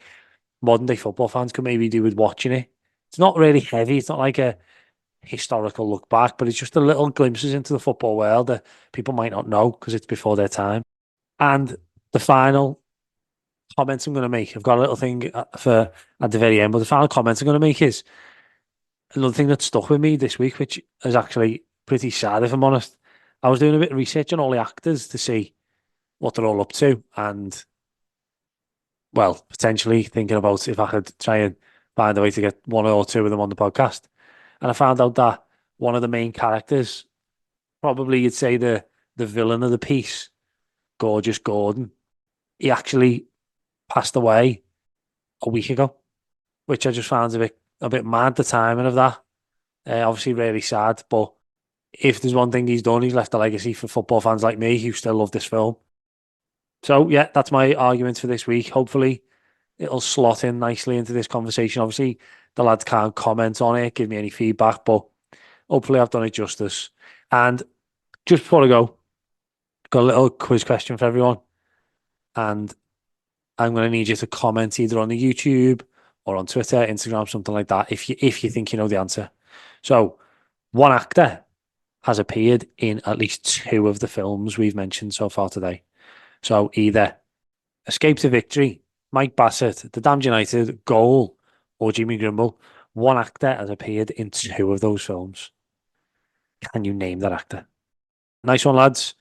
modern day football fans could maybe do with watching it. It's not really heavy. It's not like a historical look back, but it's just a little glimpses into the football world that people might not know because it's before their time. And the final comments I'm going to make, I've got a little thing for at the very end, but the final comments I'm going to make is another thing that stuck with me this week, which is actually pretty sad, if I'm honest. I was doing a bit of research on all the actors to see what they're all up to, and well, potentially thinking about if I could try and find a way to get one or two of them on the podcast. And I found out that one of the main characters, probably you'd say the villain of the piece, Gorgeous Gordon, he actually passed away a week ago, which I just found a bit mad, the timing of that. Obviously really sad, but if there's one thing he's done, he's left a legacy for football fans like me who still love this film. So yeah, that's my argument for this week. Hopefully it'll slot in nicely into this conversation. Obviously the lads can't comment on it, give me any feedback, but hopefully I've done it justice. And just before I go, got a little quiz question for everyone, and I'm going to need you to comment either on the YouTube or on Twitter, Instagram, something like that, if you think you know the answer. So, one actor has appeared in at least 2 of the films we've mentioned so far today. So, either Escape to Victory, Mike Bassett, The Damned United, Goal, or Jimmy Grimble. One actor has appeared in 2 of those films. Can you name that actor? Nice one, lads.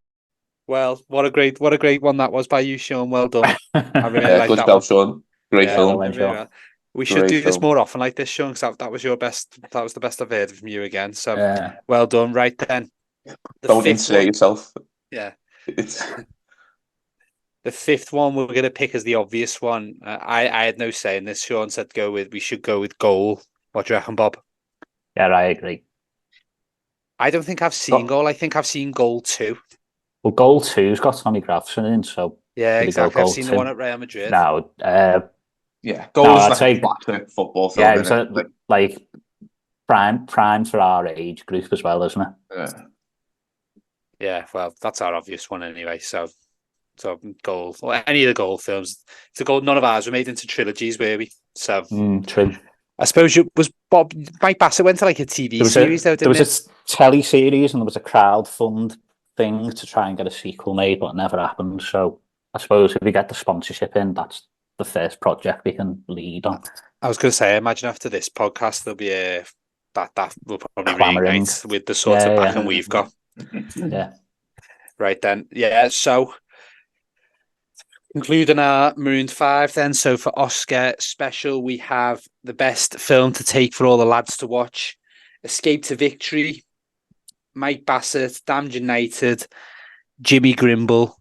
Well, what a great one that was by you, Sean. Well done. I really like good that job, one. Sean. Great film. well done, Sean. We should Great do this film. more often like this, Sean, because that was your best. That was the best I've heard from you again. So well done. Right then. Don't insert yourself. Yeah. It's The 5th one we're going to pick as the obvious one. I had no say in this. Sean said we should go with Goal. What do you reckon, Bob? Yeah, I agree. I don't think I've seen Goal. I think I've seen Goal 2. Well, Goal 2's got Tommy Gravson in, so yeah, exactly. I've seen 2. the one at Real Madrid. No, Goal's like a classic football film. Yeah, it's like prime for our age group as well, isn't it? Yeah, well, that's our obvious one anyway. So Goal, or any of the Goal films. It's a Goal. None of ours were made into trilogies, were we? So true. I suppose Mike Bassett went to like a TV series, though, didn't there was a telly series and there was a crowdfund thing to try and get a sequel made, but it never happened. So I suppose if we get the sponsorship in, that's the first project we can lead on. I was going to say, imagine after this podcast, there'll be that will probably Clamoring. reignite with the sort of backing we've got. Yeah. Right then. Yeah, so concluding our Marooned 5 then. So for Oscar special, we have the best film to take for all the lads to watch. Escape to Victory, Mike Bassett, Damned United, Jimmy Grimble,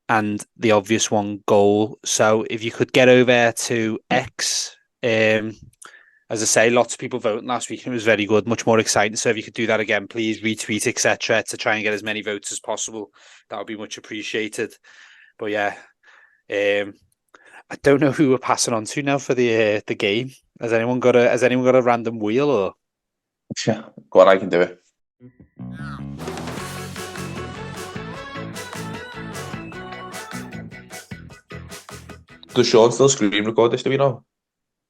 and the obvious one, Goal. So if you could get over to X, as I say, lots of people voting last week and it was very good, much more exciting. So if you could do that again, please retweet, etc., to try and get as many votes as possible. That would be much appreciated. But yeah, I don't know who we're passing on to now for the game. Has anyone got a random wheel or? Yeah, go on, I can do it. Does Sean still screen record this? Do we know?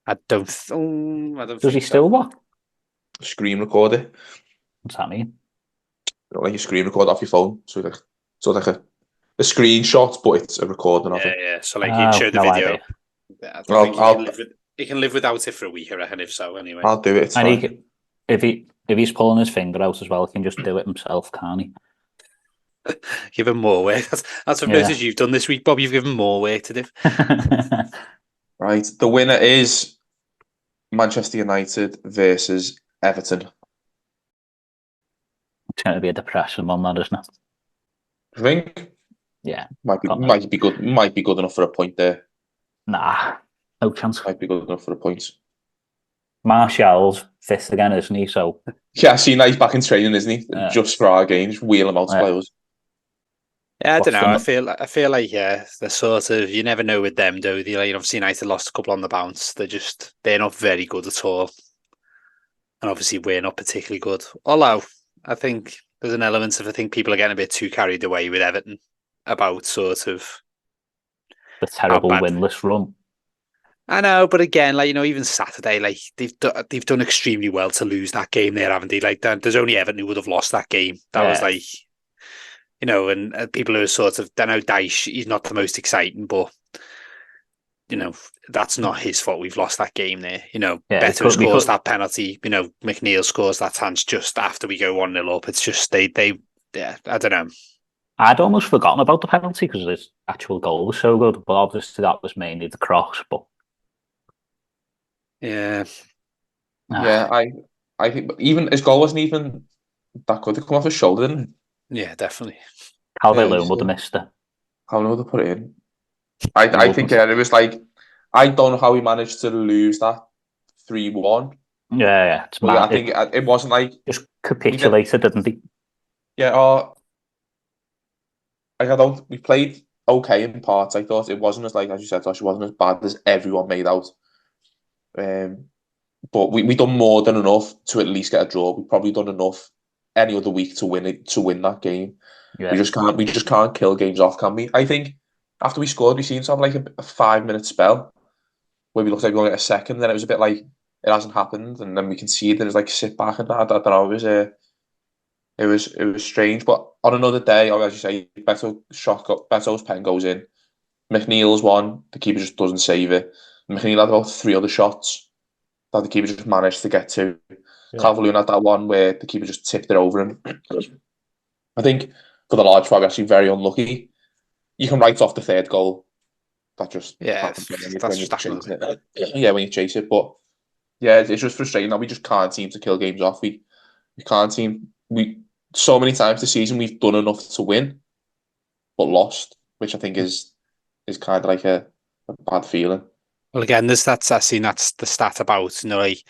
I don't. Does he still what? Screen record it. What's that mean? Like you screen record off your phone, so like a screenshot, but it's a recording of it. Yeah. So like you show the video. Idea. Yeah, I think he can live without it for a week, I reckon. If so, anyway. I'll do it. It's and fine. If he's pulling his finger out as well, he can just do it himself, can't he? Give him more work. That's what notice you've done this week, Bob. You've given more work to do. Right. The winner is Manchester United versus Everton. It's going to be a depressing one, that isn't it? I think. Yeah. Might be good. Might be good enough for a point there. Nah, no chance. Might be good enough for a point. Martial's fifth again, isn't he? So yeah, I see. Now he's back in training, isn't he? Yeah. Just for our game, just wheel him out to play us. Yeah, I don't know. I feel like they're sort of, you never know with them, do they? Like, obviously United lost a couple on the bounce. They're not very good at all, and obviously we're not particularly good. Although I think there's an element of people are getting a bit too carried away with Everton about sort of the terrible winless run. I know, but again, like, you know, even Saturday, like they've done extremely well to lose that game there, haven't they? Like, there's only Everton who would have lost that game. That was like, you know, and people who are sort of, don't know, Dyche, he's not the most exciting, but you know, that's not his fault. We've lost that game there. You know, Beto scores that penalty. You know, McNeil scores that chance just after we go 1-0 up. It's just I don't know. I'd almost forgotten about the penalty because his actual goal was so good, but obviously that was mainly the cross. But yeah, I think even his goal wasn't even that good to come off his shoulder, didn't it? Yeah, definitely. Calvert-Lewin would have missed it. Calvert would have put it in. I think it was like, I don't know how he managed to lose that 3-1. Yeah, it's mad. I think it wasn't like just capitulated, didn't he? Yeah, we played okay in parts. I thought it wasn't as, like, as you said, Tosh, it wasn't as bad as everyone made out. But we done more than enough to at least get a draw. We probably done enough any other week to win that game. Yeah. We just can't kill games off, can we? I think after we scored, we seemed to have like a 5-minute spell where we looked like we were going to get a second. Then it was a bit like it hasn't happened, and then we conceded. It was like sit back and that. I don't know. It was strange. But on another day, as you say, Beto's pen goes in. McNeil's one. The keeper just doesn't save it. McNeil had about 3 other shots that the keeper just managed to get to. Yeah. Calvert-Lewin had that one where the keeper just tipped it over him. I think for the large part, actually very unlucky. You can write off the third goal. That just happens when you chase it. Yeah, when you chase it. But yeah, it's just frustrating that we just can't seem to kill games off. We can't seem. So many times this season we've done enough to win, but lost, which I think is kind of like a bad feeling. Well, again, there's that's the stat about like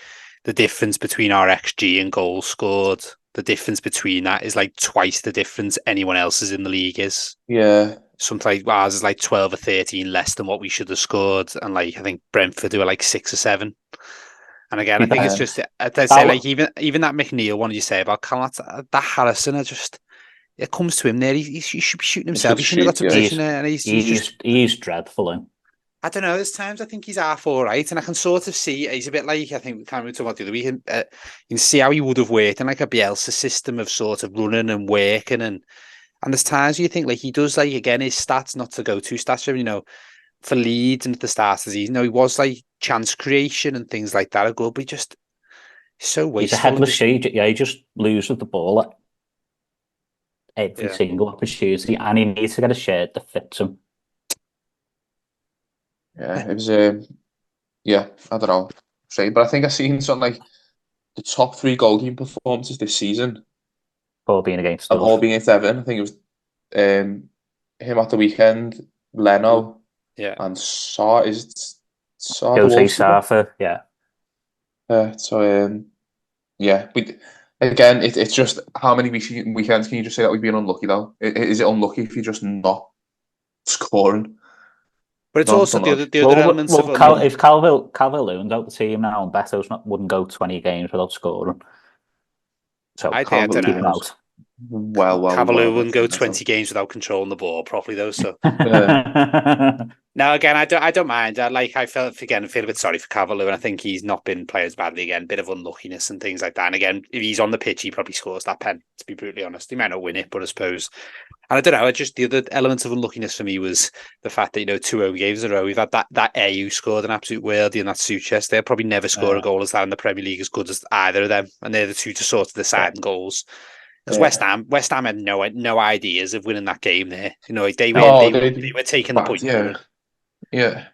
the difference between our XG and goals scored. The difference between that is like twice the difference anyone else's in the league is. Yeah. Sometimes ours is like 12 or 13 less than what we should have scored, and like I think Brentford do like 6 or 7. And again, I think it's just I'd say like even that McNeil one you say about Callum, that Harrison, it comes to him there. He should be shooting himself. He shouldn't have got to position there, and he's dreadful. I don't know. There's times I think he's half all right, and I can sort of see he's a bit like I think we kind of talking about the other week. You can see how he would have worked in like a Bielsa system of sort of running and working, and there's times you think like he does like again his stats, not to go too stats, for Leeds and at the start of the season, he was like chance creation and things like that are good, but he's so wasteful. He's a headless shade. Yeah, he just loses the ball at every single opportunity, and he needs to get a shirt that fits him. Yeah, it was I don't know, but I think I've seen something like the top 3 goalkeeping performances this season. All being against Everton. I think it was him at the weekend, Leno, and Jose Sarfa, yeah. It's just how many weekends can you just say that we've been unlucky though? Is it unlucky if you're just not scoring? But it's also the other elements of if Calvert-Lewin's out the team now and Beto's wouldn't go 20 games without scoring. So I don't know. Calvert-Lewin wouldn't go 20 games without controlling the ball properly though. So now again, I don't mind. I feel a bit sorry for Calvert-Lewin. I think he's not been played as badly again. Bit of unluckiness and things like that. And again, if he's on the pitch, he probably scores that pen. To be brutally honest, he might not win it, but I suppose. And I don't know. Just the other element of unluckiness for me was the fact that 2 away games in a row. We've had that AU scored an absolute worldie, and that Succes. They'll probably never score a goal as that in the Premier League as good as either of them, and they're the two to sort of decide goals. Because West Ham had no ideas of winning that game there. They were taking the point. Yeah.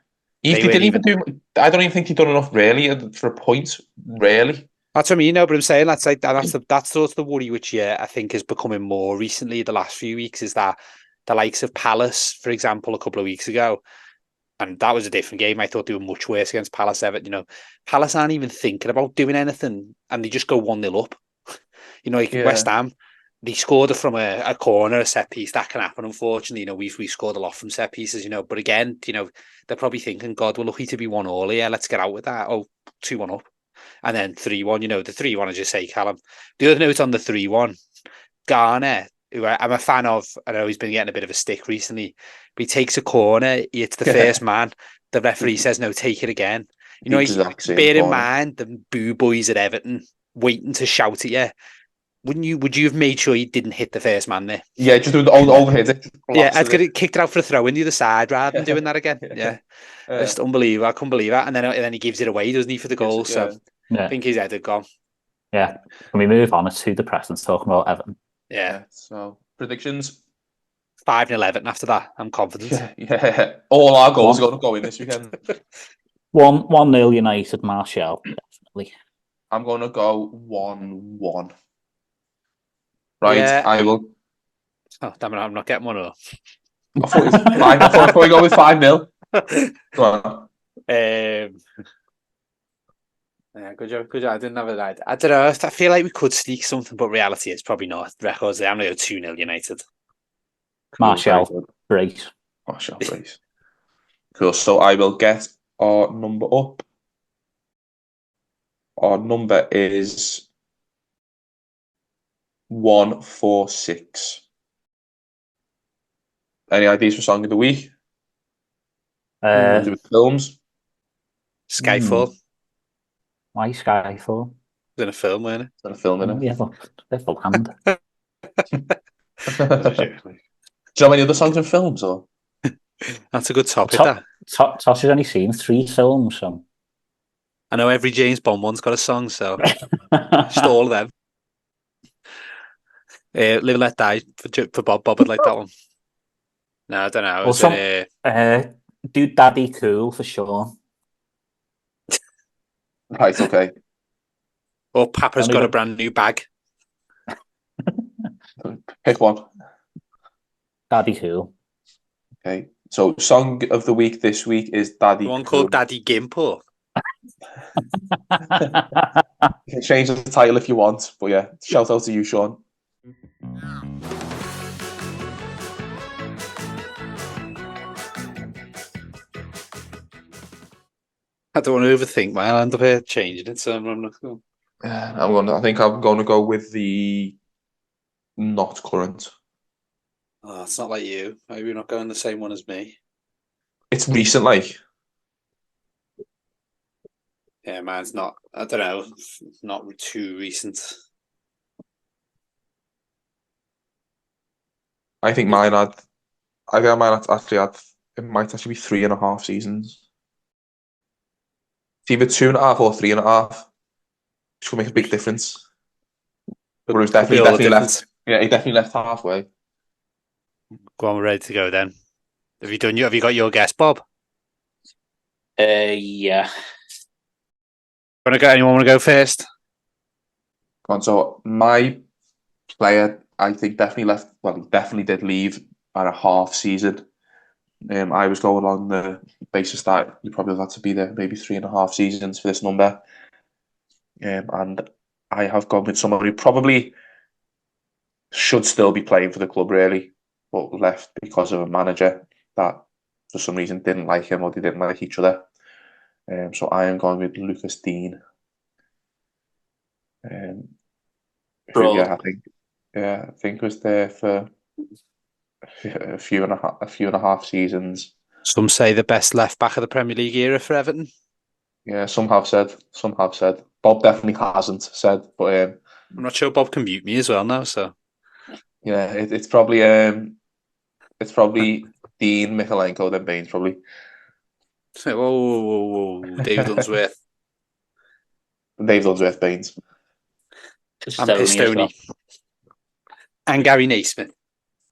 They didn't even do. I don't even think he'd done enough really for a point. Really. That's what I mean. But I'm saying that's sort of the worry which I think is becoming more recently the last few weeks is that the likes of Palace, for example, a couple of weeks ago, and that was a different game. I thought they were much worse against Palace. Palace aren't even thinking about doing anything, and they just go 1-0 up. West Ham, they scored it from a corner, a set piece. That can happen, unfortunately. We've scored a lot from set pieces, but again, they're probably thinking, God, we're lucky to be 1-1 here. Let's get out with that. 2-1 up. And then 3-1, the 3-1, as you say, Callum. The other note on the 3-1, Garner, who I'm a fan of, I know he's been getting a bit of a stick recently, but he takes a corner, he hits the first man, the referee says, no, take it again. Bear in mind the boo boys at Everton waiting to shout at you. Would you have made sure you didn't hit the first man there? Yeah, just do the overhead it. Yeah, I'd get it kicked out for a throw in the other side rather than doing that again. Yeah. Just unbelievable. I couldn't believe that. And then he gives it away, doesn't he, for the goal? So I think his head had gone. Yeah. Can we move on? It's too depressing talking about Everton. Yeah. So predictions. 5-0 Everton after that. I'm confident. Yeah. All our goals are going to go in this weekend. 1-0 United, Martial, definitely. I'm going to go 1-1. Right, I will. Oh, damn it, I'm not getting 1-0. I thought we go with 5-0. Go on. Good job. I didn't have it right. I don't know. I feel like we could sneak something, but reality is probably not. Records there. I'm going to go 2-0 United. Martial, brace. Martial, brace. Cool. So I will get our number up. Our number is 146. Any ideas for song of the week? Do with films? Skyfall. Why Skyfall? It's in a film, wasn't it? It's in a film, innit? Yeah, look, they're bland. Do you know any other songs in films, or? That's a good topic, that. Tosh has only seen 3 films, so... I know every James Bond one's got a song, so just all of them. Live and Let Die for Bob. Bob would like that one. No, I don't know. Do Daddy Cool for Sean. Right, okay. Or Papa's got a brand new bag. Pick one. Daddy Cool. Okay. So, song of the week this week is Daddy The one Cool. called Daddy Gimp, or? You can change the title if you want, but yeah, shout out to you, Sean. I don't want to overthink, man. I'll end up changing it, so I'm not going. I think I'm going to go with the not current. Oh, it's not like you. Maybe you're not going the same one as me. It's recent, like. Yeah, mine's not. I don't know. Not too recent. I think mine had. I think mine actually had. It might actually be 3.5 seasons. It's either 2.5 or 3.5. Which will make a big difference. But it was definitely left. Yeah, he definitely left halfway. Go on, we're ready to go then. Have you got your guess, Bob? Yeah. Anyone want to go first? Go on, so my player, I think, definitely left. Well, he definitely did leave at a half season. I was going on the basis that you probably had to be there maybe 3.5 seasons for this number. And I have gone with someone who probably should still be playing for the club, really, but left because of a manager that for some reason didn't like him or they didn't like each other. So I am going with Lucas Dean. Who, I think was there for a few and a half seasons. Some say the best left back of the Premier League era for Everton. Yeah, some have said. Bob definitely hasn't said, but I'm not sure Bob can mute me as well now. So yeah, it's probably Dean, Michalenko, then Baines probably. Whoa, David Unsworth. David Unsworth, Baines. And Pistoni. Well. And Gary Naismith.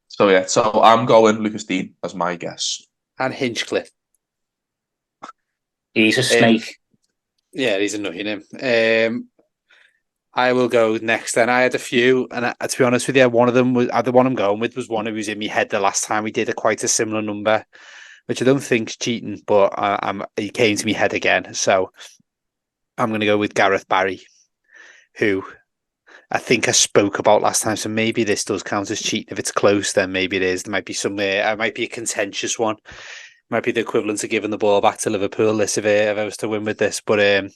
So yeah, I'm going Lucas Dean as my guess. And Hinchcliffe. He's a snake. Yeah, he's annoying him. I will go next then. I had a few, and to be honest with you, one of them was the one I'm going with was one who was in my head the last time we did quite a similar number, which I don't think's cheating, but he came to me head again. So I'm going to go with Gareth Barry, who I think I spoke about last time. So maybe this does count as cheating. If it's close, then maybe it is. There might be it might be a contentious one. Might be the equivalent of giving the ball back to Liverpool. This if I was to win with this, but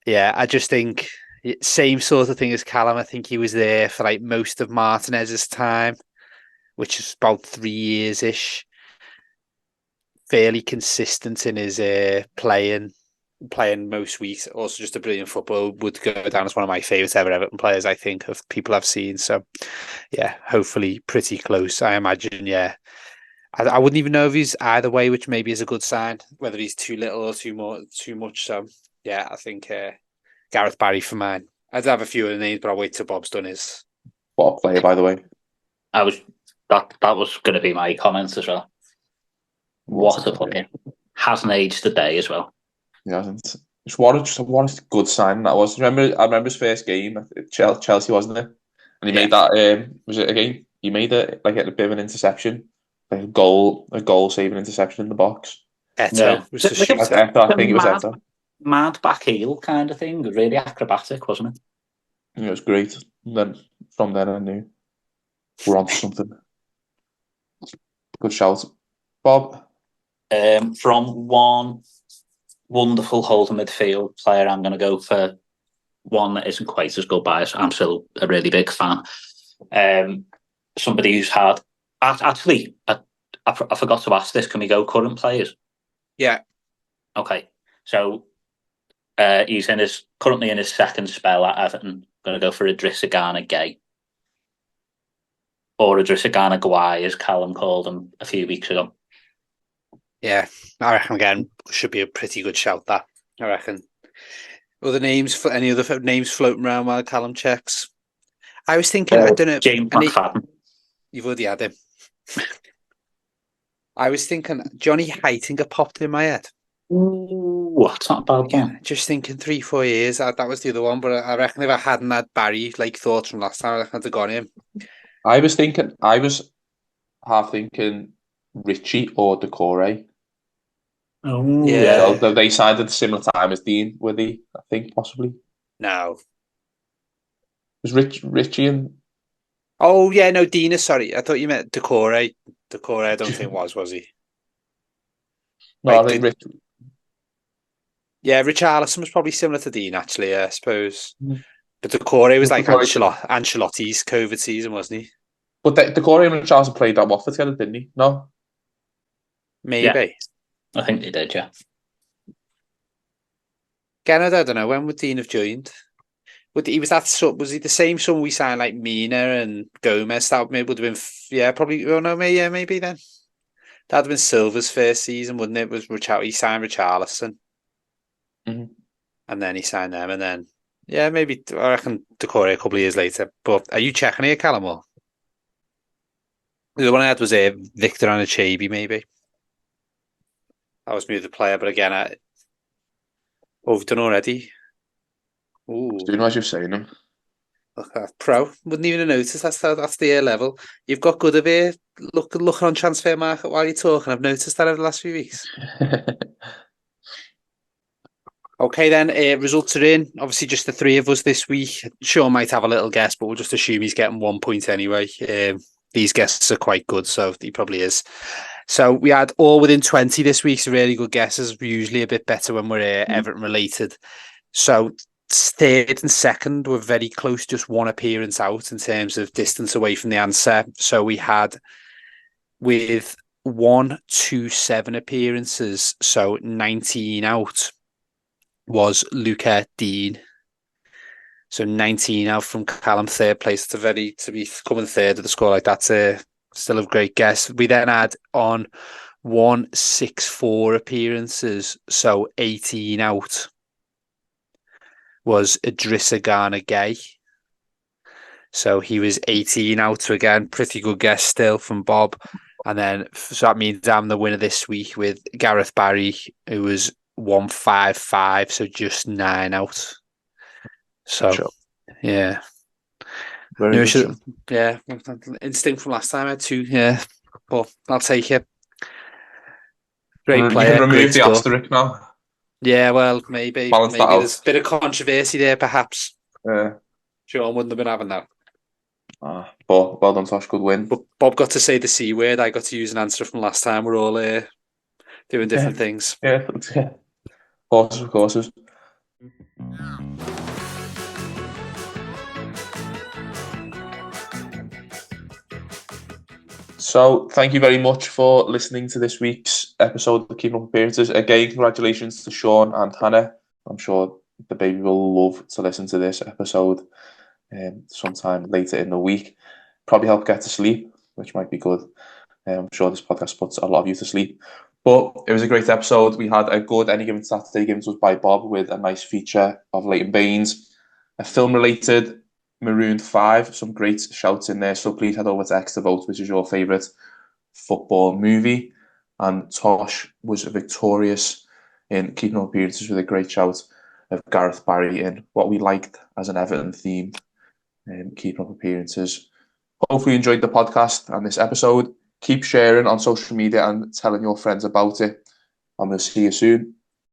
yeah, I just think same sort of thing as Callum. I think he was there for like most of Martinez's time, which is about 3 years ish. Fairly consistent in his playing most weeks. Also, just a brilliant footballer. Would go down as one of my favourite ever Everton players. I think of people I've seen. So yeah, hopefully pretty close. I imagine. Yeah. I wouldn't even know if he's either way, which maybe is a good sign, whether he's too little or too much. So, yeah, I think Gareth Barry for mine. I'd have a few of the names, but I'll wait till Bob's done his. What a player, by the way. That was going to be my comments as well. What a player. Hasn't aged a day as well. He hasn't. What a good sign that was. I remember his first game at Chelsea, wasn't it? And he made that, was it a game? He made it like a bit of an interception. Like a goal saving interception in the box. Eto. Eto, I think it was Eto. Mad back heel kind of thing. Really acrobatic, wasn't it? It was great. And then from then I knew we're on to something. Good shout. Bob? From one wonderful holding midfield player, I'm going to go for one that isn't quite as good bias. I'm still a really big fan. Somebody who's had actually, I forgot to ask this. Can we go current players? Yeah. Okay. So he's currently in his second spell at Everton. Going to go for Idrissa Gana Gay. Or Idrissa Gana Guay, as Callum called him a few weeks ago. Yeah, I reckon again should be a pretty good shout. That I reckon. Other names, any other names floating around while Callum checks? I was thinking, I don't know. James McFadden. You've already had him. I was thinking Johnny Heitinger popped in my head. Ooh, that's not a bad one. Just thinking 3-4 years. That was the other one, but I reckon if I hadn't had Barry thoughts from last time, I reckon I'd have gone him. I was half thinking Richie or Decore. Oh, Yeah. So they signed at the similar time as Dean, were they? I think possibly. No. Was Richie and? Oh yeah, no, Dina. Sorry, I thought you meant Decore. Decore, I don't think was he? No, I think Rich. Yeah, Richarlison was probably similar to Dean, actually. I suppose, but Decore was like Ancelotti's COVID season, wasn't he? But Decore and Richarlison played at Watford together, didn't he? No, maybe. Yeah, I think they did. Yeah. Again, I don't know when would Dean have joined. Was he the same summer we signed like Mina and Gomez? That maybe would have been probably. Oh no, maybe then. That'd have been Silva's first season, wouldn't it? He signed Richarlison, and then he signed them, and then maybe I reckon Decore a couple of years later. But are you checking here, Callum? Or? The one I had was Victor Anachabi, maybe. That was me the player, but again, we've done already. Ooh. Doing as you're saying them. Pro wouldn't even have noticed. That's the air level. You've got good of here. Looking on transfer market while you're talking. I've noticed that over the last few weeks. Okay, then results are in. Obviously, just the three of us this week. Sean might have a little guess, but we'll just assume he's getting 1 point anyway. These guesses are quite good, so he probably is. So we had all within 20 this week. So really good guesses. We're usually a bit better when we're Everton related. So third and second were very close, just one appearance out in terms of distance away from the answer. So we had with 1, 2, 7 appearances, so 19 out was Luca Dean. So 19 out from Callum, third place. To be coming third of the score like that's still a great guess. We then had on 1, 6, 4 appearances, so 18 out was Idrissa Gana Gay. So he was 18 out. So again, pretty good guess still from Bob. And then, so that means I'm the winner this week with Gareth Barry, who was 155, so just 9 out. So, yeah. Very good. Yeah, instinct from last time. I had 2, but I'll take it. Great player. You can remove the asterisk now. Yeah, well, maybe there's a bit of controversy there, perhaps. Yeah. Sean wouldn't have been having that. But well done, Tosh. Good win. But Bob got to say the C word. I got to use an answer from last time. We're all doing different things. Yeah. Of course. So, thank you very much for listening to this week's episode of Keeping Up Appearances. Again, congratulations to Sean and Hannah. I'm sure the baby will love to listen to this episode sometime later in the week. Probably help get to sleep, which might be good. I'm sure this podcast puts a lot of you to sleep. But it was a great episode. We had a good Any Given Saturday given to us by Bob with a nice feature of Leighton Baines. A film-related Marooned 5, some great shouts in there. So please head over to X to vote, which is your favourite football movie. And Tosh was victorious in Keeping Up Appearances with a great shout of Gareth Barry in what we liked as an Everton theme. Keeping Up Appearances. Hopefully you enjoyed the podcast and this episode. Keep sharing on social media and telling your friends about it. And we'll see you soon.